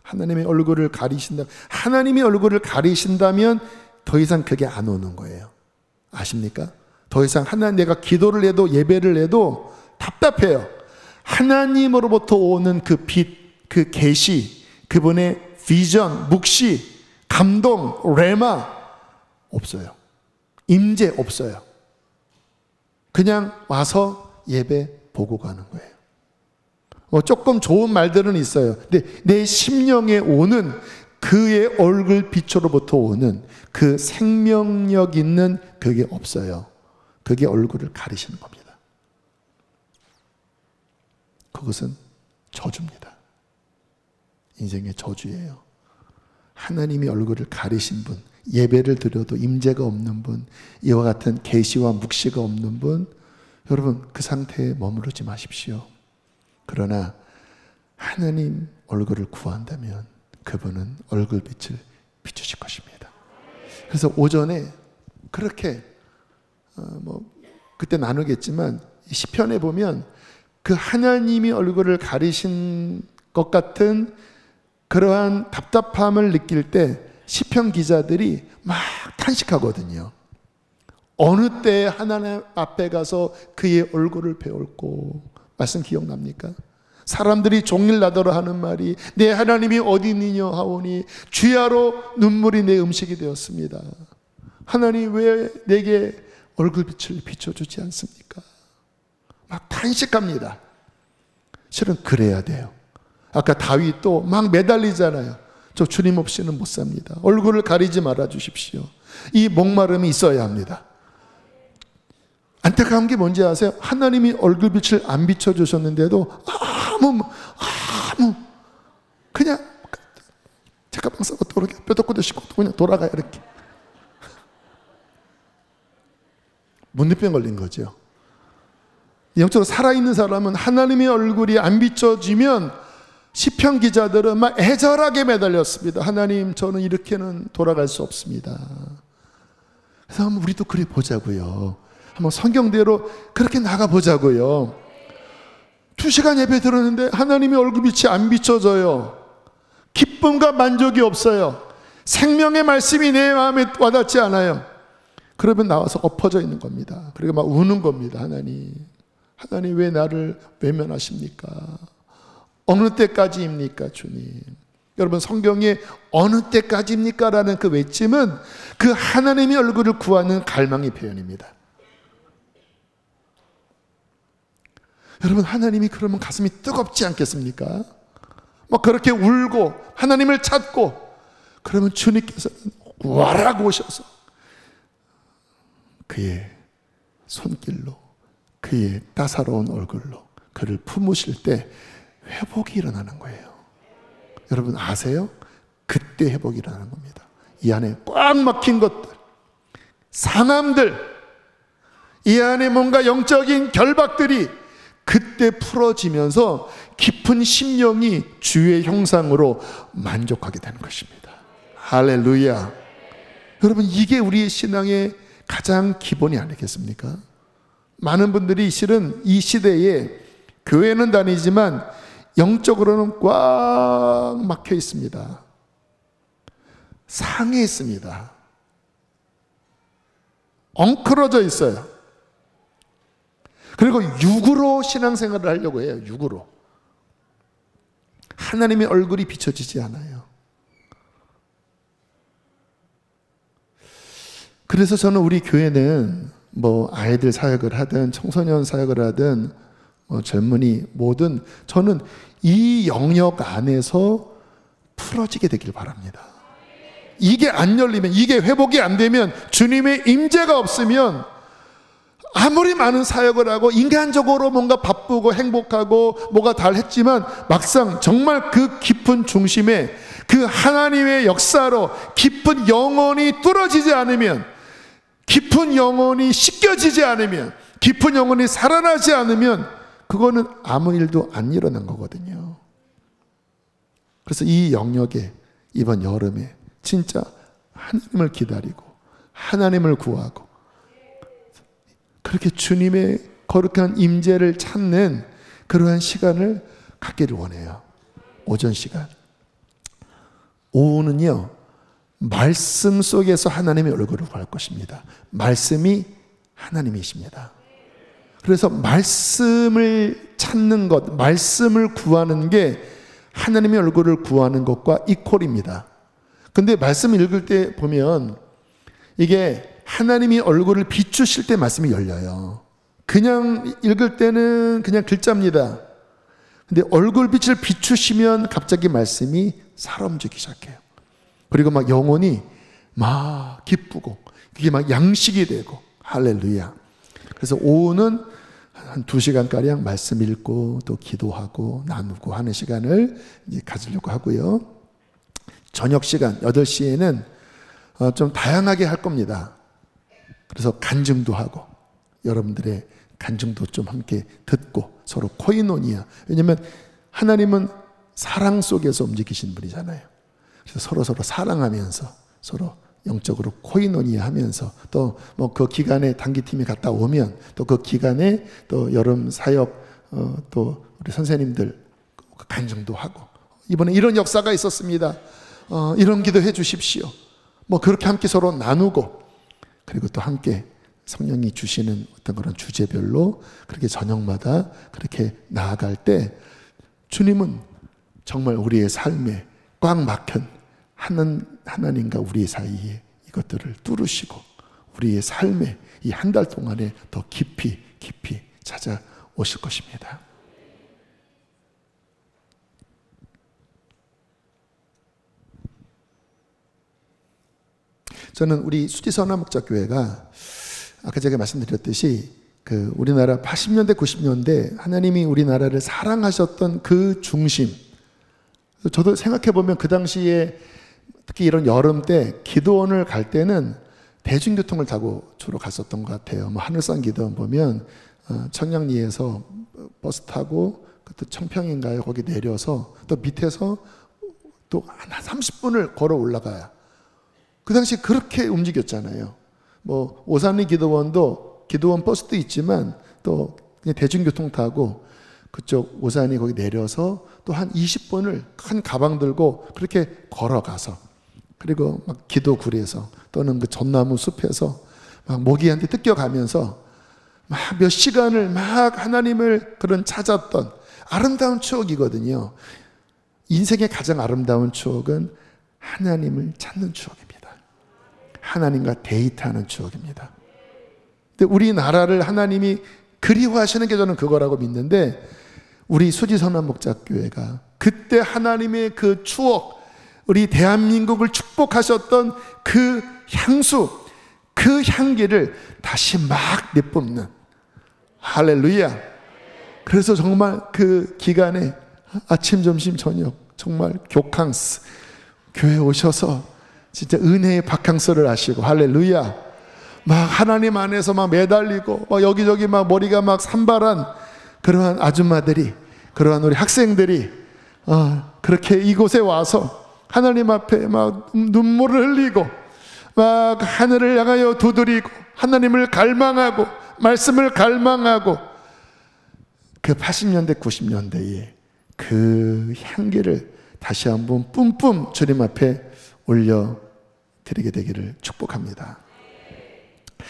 하나님의 얼굴을 가리신다. 하나님의 얼굴을 가리신다면 더 이상 그게 안 오는 거예요. 아십니까? 더 이상 내가 기도를 해도 예배를 해도 답답해요. 하나님으로부터 오는 그 빛, 그 계시, 그분의 비전, 묵시, 감동, 레마 없어요. 임재 없어요. 그냥 와서 예배 보고 가는 거예요. 조금 좋은 말들은 있어요. 근데 내 심령에 오는 그의 얼굴 빛으로부터 오는 그 생명력 있는 그게 없어요. 그게 얼굴을 가리시는 겁니다. 그것은 저주입니다. 인생의 저주예요. 하나님이 얼굴을 가리신 분, 예배를 드려도 임재가 없는 분, 이와 같은 계시와 묵시가 없는 분, 여러분 그 상태에 머무르지 마십시오. 그러나 하나님 얼굴을 구한다면 그분은 얼굴빛을 비추실 것입니다. 그래서 오전에 그렇게 그때 나누겠지만 시편에 보면 그 하나님이 얼굴을 가리신 것 같은 그러한 답답함을 느낄 때 시편 기자들이 막 탄식하거든요. 어느 때 하나님 앞에 가서 그의 얼굴을 배울고, 말씀 기억납니까? 사람들이 종일 나더러 하는 말이 내 하나님이 어디 있느냐 하오니 주야로 눈물이 내 음식이 되었습니다. 하나님 왜 내게 얼굴빛을 비춰주지 않습니까? 막 탄식합니다. 실은 그래야 돼요. 아까 다윗도 막 매달리잖아요. 저 주님 없이는 못 삽니다. 얼굴을 가리지 말아 주십시오. 이 목마름이 있어야 합니다. 안타까운 게 뭔지 아세요? 하나님이 얼굴빛을 안 비춰주셨는데도 그냥 책가방 싸고 뼈덕구도 씻고 그냥 돌아가요. 이렇게 문제병 걸린 거죠. 영적으로 살아있는 사람은 하나님의 얼굴이 안 비춰지면, 시편 기자들은 막 애절하게 매달렸습니다. 하나님 저는 이렇게는 돌아갈 수 없습니다. 그래서 한번 우리도 그래 보자고요. 한번 성경대로 그렇게 나가보자고요. 2시간 예배 들었는데 하나님의 얼굴빛이 안 비춰져요. 기쁨과 만족이 없어요. 생명의 말씀이 내 마음에 와닿지 않아요. 그러면 나와서 엎어져 있는 겁니다. 그리고 막 우는 겁니다. 하나님 왜 나를 외면하십니까? 어느 때까지입니까 주님? 여러분, 성경에 어느 때까지입니까? 라는 그 외침은 그 하나님의 얼굴을 구하는 갈망의 표현입니다. 여러분, 하나님이 그러면 가슴이 뜨겁지 않겠습니까? 막 그렇게 울고 하나님을 찾고, 그러면 주님께서는 와락 오셔서 그의 손길로, 그의 따사로운 얼굴로 그를 품으실 때 회복이 일어나는 거예요. 여러분 아세요? 그때 회복이라는 겁니다. 이 안에 꽉 막힌 것들, 상함들, 이 안에 뭔가 영적인 결박들이 그때 풀어지면서 깊은 심령이 주의 형상으로 만족하게 되는 것입니다. 할렐루야. 여러분, 이게 우리의 신앙의 가장 기본이 아니겠습니까? 많은 분들이 실은 이 시대에 교회는 다니지만 영적으로는 꽉 막혀 있습니다. 상해 있습니다. 엉클어져 있어요. 그리고 육으로 신앙생활을 하려고 해요. 육으로. 하나님의 얼굴이 비춰지지 않아요. 그래서 저는 우리 교회는 뭐 아이들 사역을 하든 청소년 사역을 하든 뭐 젊은이 뭐든 저는 이 영역 안에서 풀어지게 되길 바랍니다. 이게 안 열리면, 이게 회복이 안 되면, 주님의 임재가 없으면 아무리 많은 사역을 하고 인간적으로 뭔가 바쁘고 행복하고 뭐가 다 했지만 막상 정말 그 깊은 중심에 그 하나님의 역사로 깊은 영혼이 뚫어지지 않으면, 깊은 영혼이 씻겨지지 않으면, 깊은 영혼이 살아나지 않으면 그거는 아무 일도 안 일어난 거거든요. 그래서 이 영역에 이번 여름에 진짜 하나님을 기다리고 하나님을 구하고 그렇게 주님의 거룩한 임재를 찾는 그러한 시간을 갖기를 원해요. 오전 시간. 오후는요, 말씀 속에서 하나님의 얼굴을 구할 것입니다. 말씀이 하나님이십니다. 그래서 말씀을 찾는 것, 말씀을 구하는 게 하나님의 얼굴을 구하는 것과 이퀄입니다. 근데 말씀을 읽을 때 보면 이게 하나님이 얼굴을 비추실 때 말씀이 열려요. 그냥 읽을 때는 그냥 글자입니다. 근데 얼굴빛을 비추시면 갑자기 말씀이 살아 움직이기 시작해요. 그리고 막 영혼이 막 기쁘고 그게 막 양식이 되고, 할렐루야. 그래서 오후는 한 2시간가량 말씀 읽고 또 기도하고 나누고 하는 시간을 이제 가지려고 하고요. 저녁 시간 8시에는 좀 다양하게 할 겁니다. 그래서 간증도 하고 여러분들의 간증도 좀 함께 듣고 서로 코이노니아. 왜냐하면 하나님은 사랑 속에서 움직이신 분이잖아요. 그래서 서로 사랑하면서 서로 영적으로 코이노니아 하면서 또 뭐 그 기간에 단기팀이 갔다 오면 또 그 기간에 또 여름 사역 또 우리 선생님들 간증도 하고, 이번에 이런 역사가 있었습니다. 이런 기도해 주십시오. 뭐 그렇게 함께 서로 나누고, 그리고 또 함께 성령이 주시는 어떤 그런 주제별로 그렇게 저녁마다 그렇게 나아갈 때 주님은 정말 우리의 삶에 꽉 막힌 하나님과 우리 사이에 이것들을 뚫으시고 우리의 삶에 이 한 달 동안에 더 깊이 찾아오실 것입니다. 저는 우리 수지선화목자교회가 아까 제가 말씀드렸듯이 그 우리나라 80년대 90년대 하나님이 우리나라를 사랑하셨던 그 중심, 저도 생각해보면 그 당시에 특히 이런 여름 때 기도원을 갈 때는 대중교통을 타고 주로 갔었던 것 같아요. 뭐 하늘산 기도원 보면 청량리에서 버스 타고 또 청평인가요? 거기 내려서 또 밑에서 또 한 30분을 걸어 올라가야. 그 당시 그렇게 움직였잖아요. 뭐 오산리 기도원도 기도원 버스도 있지만 또 그냥 대중교통 타고 그쪽 오산리 거기 내려서 또 한 20분을 큰 가방 들고 그렇게 걸어가서, 그리고 막 기도굴에서 또는 그 전나무 숲에서 막 모기한테 뜯겨가면서 막 몇 시간을 막 하나님을 그런 찾았던 아름다운 추억이거든요. 인생의 가장 아름다운 추억은 하나님을 찾는 추억입니다. 하나님과 데이트하는 추억입니다. 근데 우리나라를 하나님이 그리워하시는 게 저는 그거라고 믿는데, 우리 수지선화목자교회가 그때 하나님의 그 추억, 우리 대한민국을 축복하셨던 그 향수, 그 향기를 다시 막 내뿜는, 할렐루야. 그래서 정말 그 기간에 아침, 점심, 저녁 정말 교캉스, 교회 오셔서 진짜 은혜의 바캉스를 하시고, 할렐루야. 막 하나님 안에서 막 매달리고, 막 여기저기 막 머리가 막 산발한 그러한 아줌마들이, 그러한 우리 학생들이 그렇게 이곳에 와서 하나님 앞에 막 눈물을 흘리고 막 하늘을 향하여 두드리고 하나님을 갈망하고 말씀을 갈망하고, 그 80년대 90년대에 그 향기를 다시 한번 뿜뿜 주님 앞에 올려드리게 되기를 축복합니다.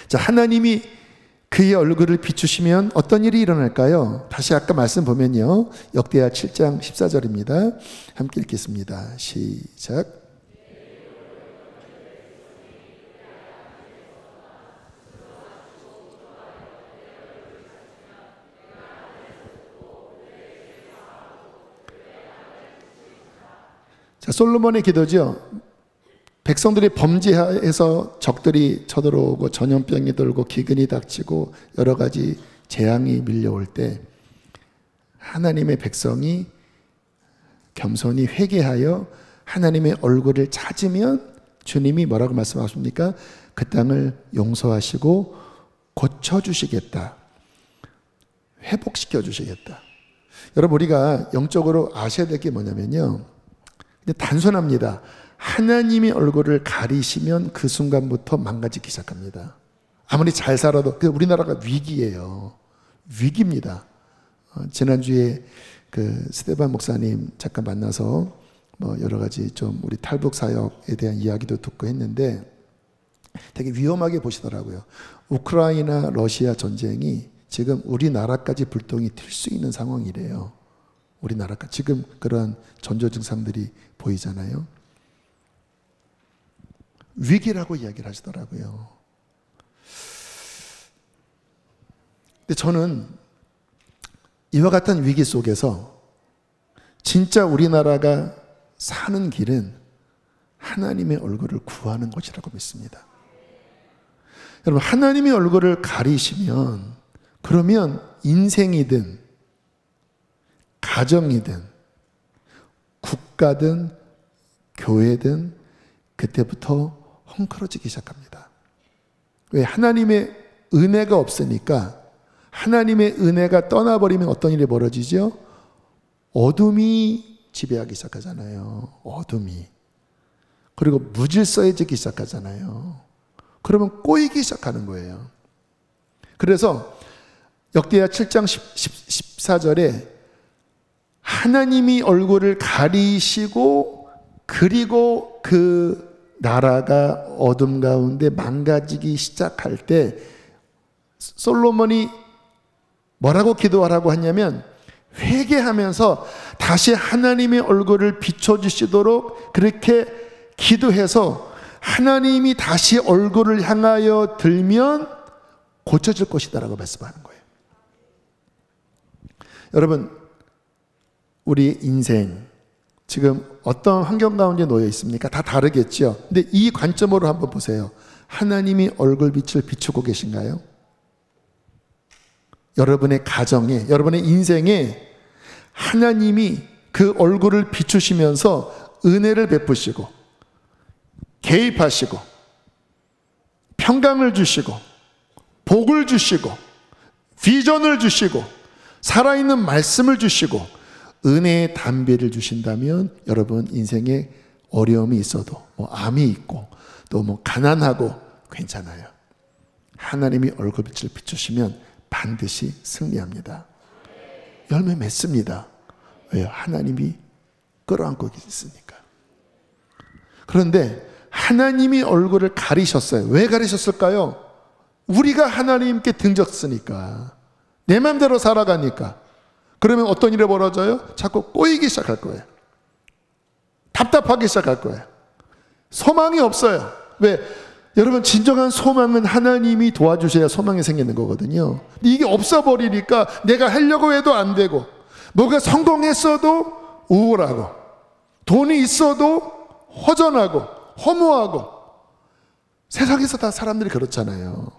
자, 하나님이 그의 얼굴을 비추시면 어떤 일이 일어날까요? 다시 아까 말씀 보면요, 역대하 7장 14절입니다. 함께 읽겠습니다. 시작. 자, 솔로몬의 기도죠. 백성들이 범죄해서 적들이 쳐들어오고 전염병이 돌고 기근이 닥치고 여러 가지 재앙이 밀려올 때 하나님의 백성이 겸손히 회개하여 하나님의 얼굴을 찾으면 주님이 뭐라고 말씀하십니까? 그 땅을 용서하시고 고쳐주시겠다, 회복시켜 주시겠다. 여러분, 우리가 영적으로 아셔야 될 게 뭐냐면요, 근데 단순합니다. 하나님의 얼굴을 가리시면 그 순간부터 망가지기 시작합니다. 아무리 잘 살아도. 우리나라가 위기예요. 위기입니다. 지난주에 그 스테반 목사님 잠깐 만나서 뭐 여러 가지 좀 우리 탈북 사역에 대한 이야기도 듣고 했는데 되게 위험하게 보시더라고요. 우크라이나 러시아 전쟁이 지금 우리나라까지 불똥이 튈 수 있는 상황이래요. 우리나라가 지금 그런 전조 증상들이 보이잖아요. 위기라고 이야기를 하시더라고요. 근데 저는 이와 같은 위기 속에서 진짜 우리나라가 사는 길은 하나님의 얼굴을 구하는 것이라고 믿습니다. 여러분, 하나님의 얼굴을 가리시면 그러면 인생이든 가정이든 국가든 교회든 그때부터 헝클어지기 시작합니다. 왜? 하나님의 은혜가 없으니까. 하나님의 은혜가 떠나버리면 어떤 일이 벌어지죠? 어둠이 지배하기 시작하잖아요. 어둠이. 그리고 무질서해지기 시작하잖아요. 그러면 꼬이기 시작하는 거예요. 그래서 역대하 7장 14절에 하나님이 얼굴을 가리시고 그리고 그 나라가 어둠 가운데 망가지기 시작할 때 솔로몬이 뭐라고 기도하라고 하냐면 회개하면서 다시 하나님의 얼굴을 비춰주시도록 그렇게 기도해서 하나님이 다시 얼굴을 향하여 들면 고쳐질 것이다라고 말씀하는 거예요. 여러분, 우리 인생 지금 어떤 환경 가운데 놓여 있습니까? 다 다르겠죠. 근데 이 관점으로 한번 보세요. 하나님이 얼굴빛을 비추고 계신가요? 여러분의 가정에, 여러분의 인생에 하나님이 그 얼굴을 비추시면서 은혜를 베푸시고 개입하시고 평강을 주시고 복을 주시고 비전을 주시고 살아있는 말씀을 주시고 은혜의 담비를 주신다면 여러분 인생에 어려움이 있어도 뭐 암이 있고 또 뭐 가난하고 괜찮아요. 하나님이 얼굴빛을 비추시면 반드시 승리합니다. 열매 맺습니다. 왜요? 하나님이 끌어안고 있으니까. 그런데 하나님이 얼굴을 가리셨어요. 왜 가리셨을까요? 우리가 하나님께 등졌으니까, 내 마음대로 살아가니까. 그러면 어떤 일이 벌어져요? 자꾸 꼬이기 시작할 거예요. 답답하기 시작할 거예요. 소망이 없어요. 왜? 여러분, 진정한 소망은 하나님이 도와주셔야 소망이 생기는 거거든요. 근데 이게 없어버리니까 내가 하려고 해도 안 되고, 뭐가 성공했어도 우울하고, 돈이 있어도 허전하고 허무하고. 세상에서 다 사람들이 그렇잖아요.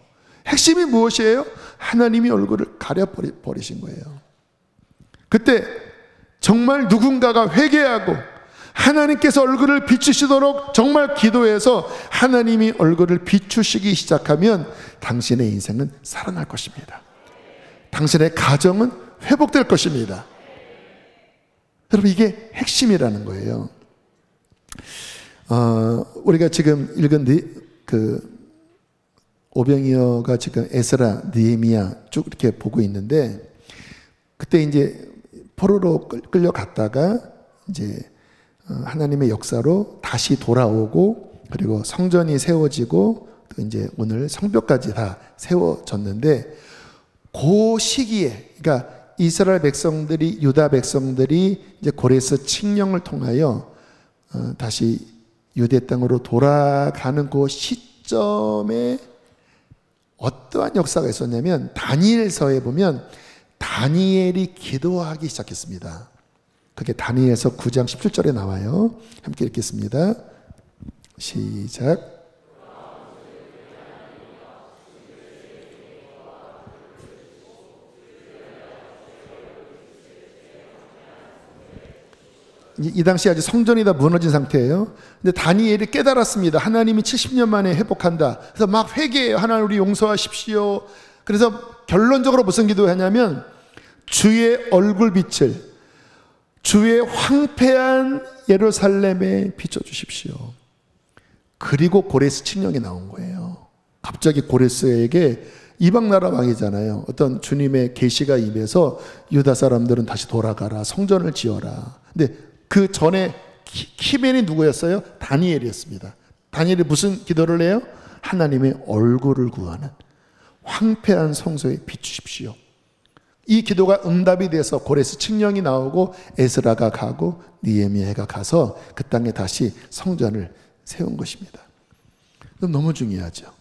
핵심이 무엇이에요? 하나님이 얼굴을 가려버리신 거예요. 그때 정말 누군가가 회개하고 하나님께서 얼굴을 비추시도록 정말 기도해서 하나님이 얼굴을 비추시기 시작하면 당신의 인생은 살아날 것입니다. 당신의 가정은 회복될 것입니다. 여러분, 이게 핵심이라는 거예요. 우리가 지금 읽은 오병이어가 지금 에스라, 느헤미야 쭉 이렇게 보고 있는데, 그때 이제 포로로 끌려갔다가 이제 하나님의 역사로 다시 돌아오고, 그리고 성전이 세워지고, 또 이제 오늘 성벽까지 다 세워졌는데, 그 시기에, 그러니까 이스라엘 백성들이, 유다 백성들이 이제 고레스 칙령을 통하여 다시 유대 땅으로 돌아가는 그 시점에 어떠한 역사가 있었냐면, 다니엘서에 보면 다니엘이 기도하기 시작했습니다. 그게 다니엘서 9장 17절에 나와요. 함께 읽겠습니다. 시작. 이 당시 아직 성전이 다 무너진 상태예요. 근데 다니엘이 깨달았습니다. 하나님이 70년 만에 회복한다. 그래서 막 회개해요. 하나님, 우리 용서하십시오. 그래서 결론적으로 무슨 기도하냐면, 주의 얼굴빛을 주의 황폐한 예루살렘에 비춰주십시오. 그리고 고레스 칙령이 나온 거예요. 갑자기 고레스에게, 이방 나라 왕이잖아요, 어떤 주님의 계시가 임해서 유다 사람들은 다시 돌아가라, 성전을 지어라. 근데 그 전에 키맨이 누구였어요? 다니엘이었습니다. 다니엘이 무슨 기도를 해요? 하나님의 얼굴을 구하는, 황폐한 성소에 비추십시오. 이 기도가 응답이 돼서 고레스 칙령이 나오고 에스라가 가고 느헤미야가 가서 그 땅에 다시 성전을 세운 것입니다. 너무 중요하죠.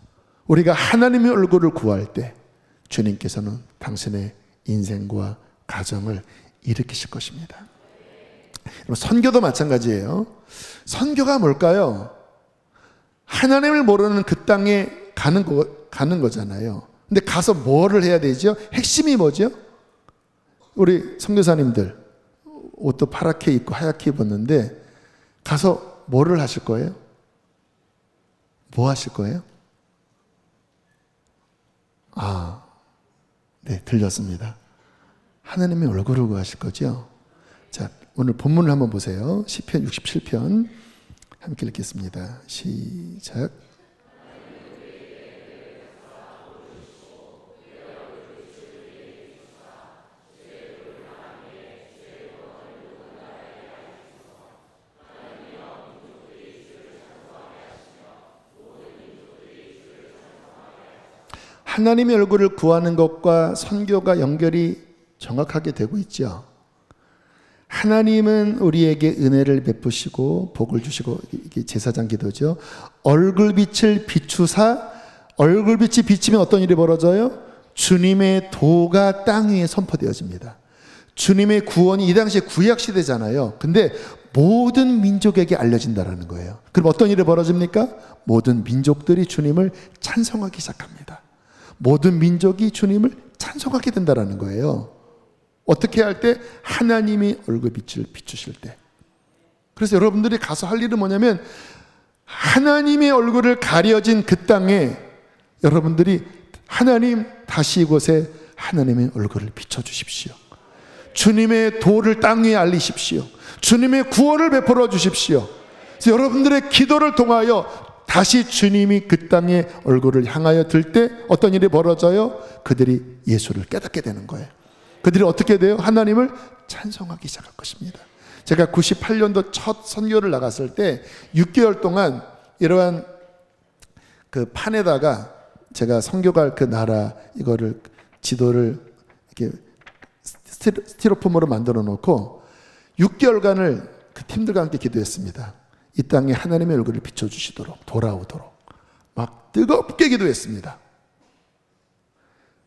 우리가 하나님의 얼굴을 구할 때 주님께서는 당신의 인생과 가정을 일으키실 것입니다. 선교도 마찬가지예요. 선교가 뭘까요? 하나님을 모르는 그 땅에 가는 거잖아요. 근데 가서 뭐를 해야 되죠? 핵심이 뭐죠? 우리 선교사님들 옷도 파랗게 입고 하얗게 입었는데 가서 뭐를 하실 거예요? 뭐 하실 거예요? 네, 들렸습니다. 하나님의 얼굴을 구하실 거죠? 자, 오늘 본문을 한번 보세요. 시편 67편 함께 읽겠습니다. 시작. 하나님의 얼굴을 구하는 것과 선교가 연결이 정확하게 되고 있죠. 하나님은 우리에게 은혜를 베푸시고 복을 주시고, 이게 제사장 기도죠. 얼굴빛을 비추사, 얼굴빛이 비치면 어떤 일이 벌어져요? 주님의 도가 땅 위에 선포되어집니다. 주님의 구원이 이 당시에 구약 시대잖아요. 근데 모든 민족에게 알려진다라는 거예요. 그럼 어떤 일이 벌어집니까? 모든 민족들이 주님을 찬송하기 시작합니다. 모든 민족이 주님을 찬송하게 된다라는 거예요. 어떻게 할 때? 하나님이 얼굴빛을 비추실 때. 그래서 여러분들이 가서 할 일은 뭐냐면, 하나님의 얼굴을 가려진 그 땅에 여러분들이 하나님, 다시 이곳에 하나님의 얼굴을 비춰주십시오. 주님의 도를 땅 위에 알리십시오. 주님의 구원을 베풀어 주십시오. 그래서 여러분들의 기도를 통하여 다시 주님이 그 땅에 얼굴을 향하여 들 때 어떤 일이 벌어져요? 그들이 예수를 깨닫게 되는 거예요. 그들이 어떻게 돼요? 하나님을 찬송하기 시작할 것입니다. 제가 98년도 첫 선교를 나갔을 때 6개월 동안 이러한 그 판에다가 제가 선교갈 그 나라 이거를 지도를 이렇게 스티로폼으로 만들어 놓고 6개월간을 그 팀들과 함께 기도했습니다. 이 땅에 하나님의 얼굴을 비춰주시도록, 돌아오도록 막 뜨겁게 기도했습니다.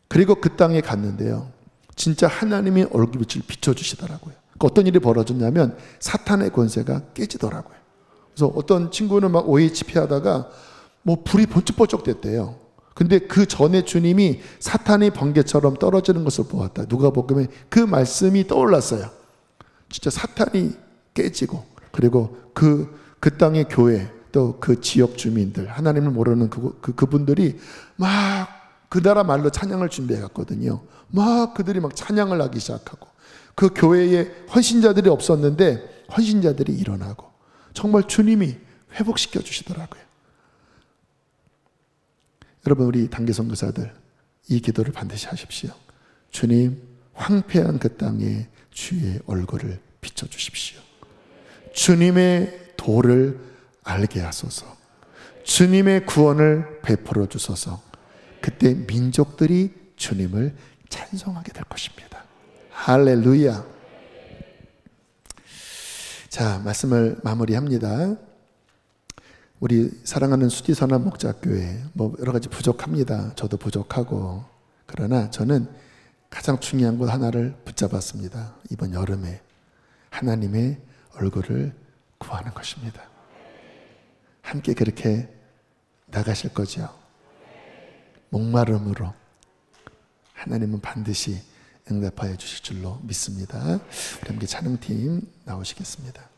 그리고 그 땅에 갔는데요, 진짜 하나님의 얼굴빛을 비춰주시더라고요. 어떤 일이 벌어졌냐면 사탄의 권세가 깨지더라고요. 그래서 어떤 친구는 막 OHP 하다가 뭐 불이 번쩍번쩍 됐대요. 근데 그 전에 주님이 사탄이 번개처럼 떨어지는 것을 보았다. 누가복음에 그 말씀이 떠올랐어요. 진짜 사탄이 깨지고 그리고 그 땅의 교회, 또 그 지역 주민들, 하나님을 모르는 그분들이 막 그 나라 말로 찬양을 준비해 갔거든요. 막 그들이 막 찬양을 하기 시작하고, 그 교회에 헌신자들이 없었는데 헌신자들이 일어나고, 정말 주님이 회복시켜 주시더라고요. 여러분, 우리 단기 선교사들 이 기도를 반드시 하십시오. 주님, 황폐한 그 땅에 주의 얼굴을 비춰주십시오. 주님의 도를 알게 하소서. 주님의 구원을 베풀어 주소서. 그때 민족들이 주님을 찬송하게 될 것입니다. 할렐루야. 자, 말씀을 마무리합니다. 우리 사랑하는 수지선한 목자교회, 뭐 여러 가지 부족합니다. 저도 부족하고. 그러나 저는 가장 중요한 것 하나를 붙잡았습니다. 이번 여름에 하나님의 얼굴을 구하는 것입니다. 함께 그렇게 나가실 거죠. 목마름으로 하나님은 반드시 응답하여 주실 줄로 믿습니다. 우리 함께 찬양팀 나오시겠습니다.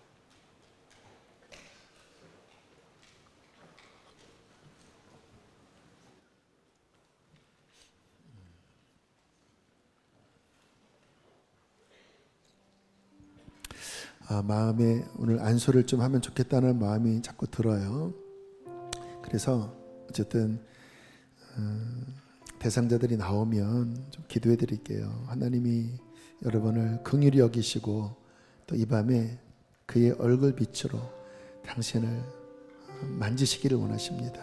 마음에 오늘 안수를 좀 하면 좋겠다는 마음이 자꾸 들어요. 그래서 어쨌든 대상자들이 나오면 좀 기도해 드릴게요. 하나님이 여러분을 긍휼히 여기시고 또 이 밤에 그의 얼굴 빛으로 당신을 만지시기를 원하십니다.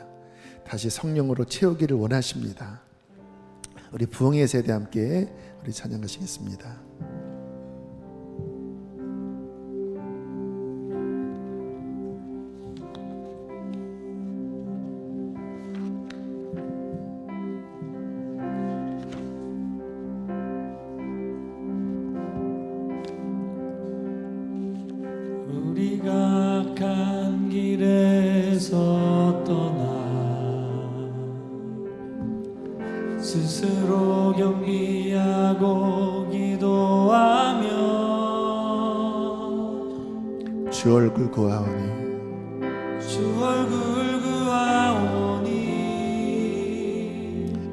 다시 성령으로 채우기를 원하십니다. 우리 부흥의 세대 함께 우리 찬양하시겠습니다. 우리가 간 길에서 떠나 스스로 경비하고 기도하며 주 얼굴 구하오니 주 얼굴 구하오니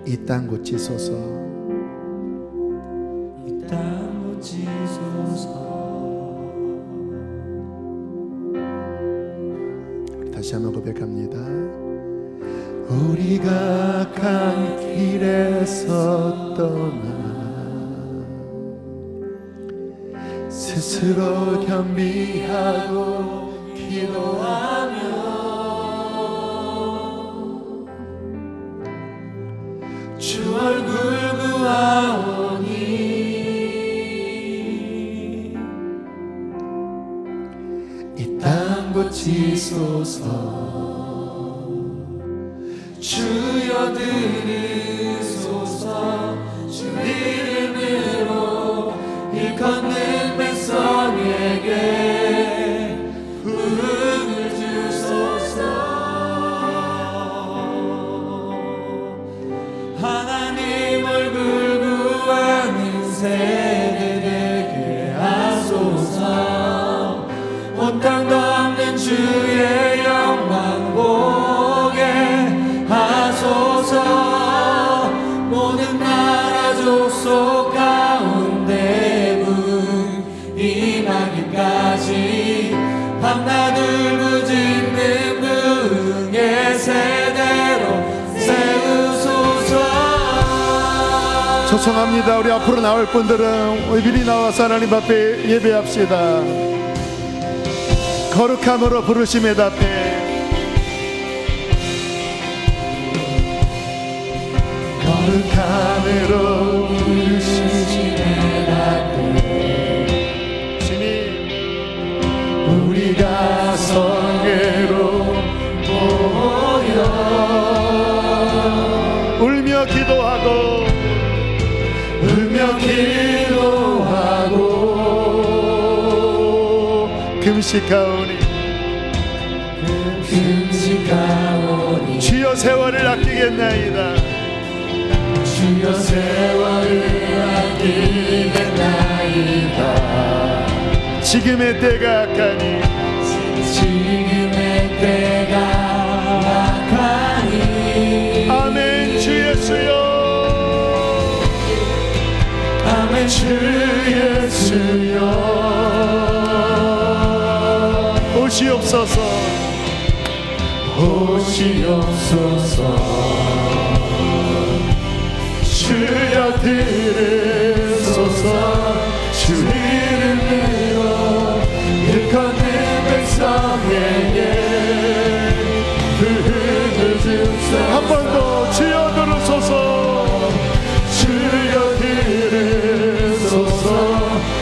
이 땅 고치소서 이 땅 고치소서. 다시 한번 고백합니다. 우리가 간 길에서 떠나 스스로 겸비하고 기도하며 주 얼굴 구하오니 이 땅 고치소서. 주여 들으소서. 주 이름으로 일컫는 백성에게 부흥을 주소서. 하나님 얼굴 구하는 세대 되게 하소서. 온 땅 덮는 주의 영광 보게 하소서. 모든 나라 족속 가운데 부흥 임하기까지 밤낮 울부짖는 부흥의 세대로 세우소서. 초청합니다. 우리 앞으로 나올 분들은 우리 미리 나와서 하나님 앞에 예배합시다. 거룩함으로 부르심에 답해 거룩함으로 부르심에 답해 주님 우리가 성회로 모여 울며 기도하고 금식하오니 주여 세월을 아끼겠나이다. 주여 세월을 아끼겠나이다. 지금의 때가 아까니 지금의 때가 약하니 아멘. 주 예수여, 아멘. 주 예수여 오시옵소서, 오시옵소서. 주여 들으소서. 주 이름으로 일컫는 백성에게 부르짖소서. 한 번 더 주여 들으소서. 주여 들으소서.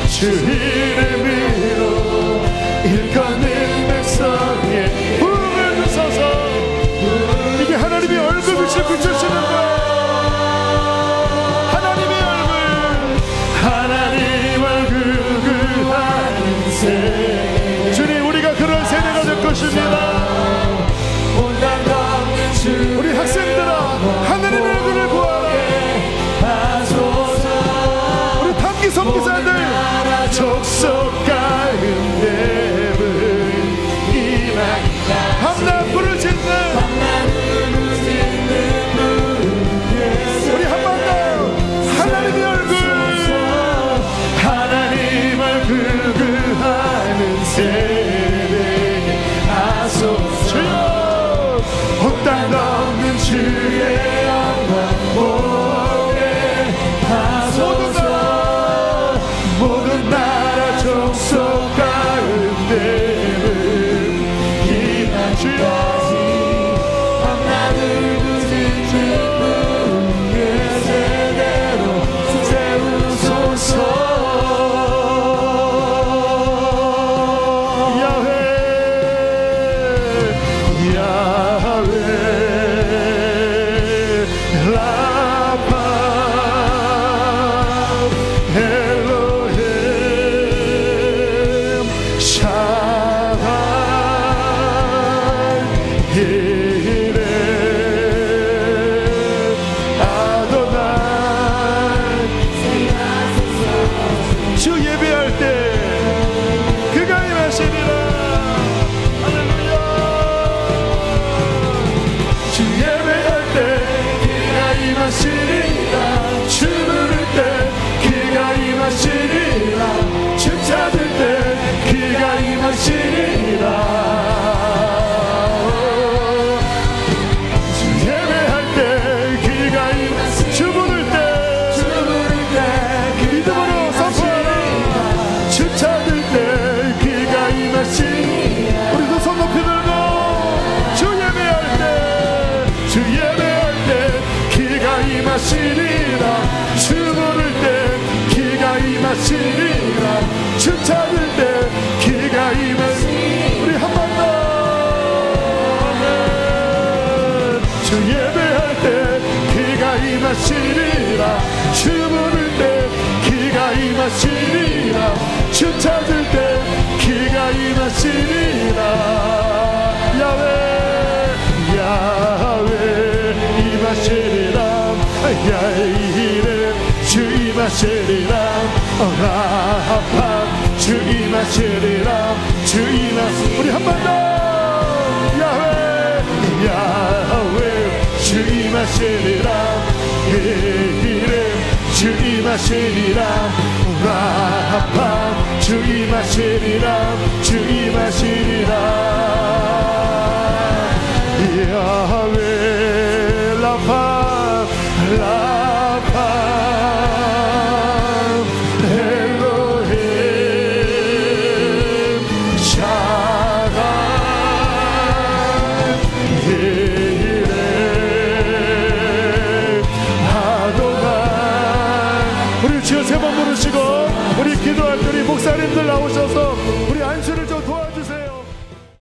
주 이름으로 일컫는 백성에게 부름을 주소서. 이게 하나님의 얼굴빛을 비추시는 거예요. 하나님의 얼굴, 하나님 얼굴 구하는 새 주님, 우리가 그런 세대가 될 것입니다. 온땅 덮는 주 우리 학생들아, 하나님의 얼굴을 구하라. 하소서. 우리 단기 선교사들, 족속 가운데 밤낮 불을 짓는 우리 한 번 더 하나님의 얼굴, 하나님 얼굴 구하는 세대 하소서. 온 땅 덮는 주의 영광 보게 하소서. 모든 나라 족속 가운데 이날까지 밤낮을 부르짖는 그 세대로 세우소서. 야훼, 야훼 라파 엘로힘 샤다이 이레 아도나이. 주 예배할 때 그가 임하시리라. 할렐루야. 주 예배할 때 그가 임하시리라. 주 부를 때 그가 임하시리라. 주 찾을 때 그가 임하시리라. 주 예배할 때 그가 임하시리라. 주 부를 때 주 부를 때 믿음으로 선포하라. 주 찾을 때 그가 임하시리라. 우리 두 손 높이 들고 주 예배할 때, 주 예배할 때 그가 임하시리라. 주 부를 때 그가 임하시리라. 주 찾을 때 그가 임하시리라. 우리 한 번 더. 주 예배할 때 그가 임하시리라. 주 부를 때 그가 임하시리라. 주 찾을 때 그가 임하시리라. 야훼 야훼 임하시리라. 야이레 주 임하시리라. 라파 주 임하시리라. 주 임하시리라. 우리 한 번 더. 야훼, 야훼 주 임하시리라. 이름 주 임하시리라. 라파 주 임하시리라. 주 임하시리라. 야훼 라파 라파 엘로힘 샤다이 이레 아도나이. 우리 주여 세 번 부르시고 우리 기도할 때 우리 목사님들 나오셔서 우리 안수를 좀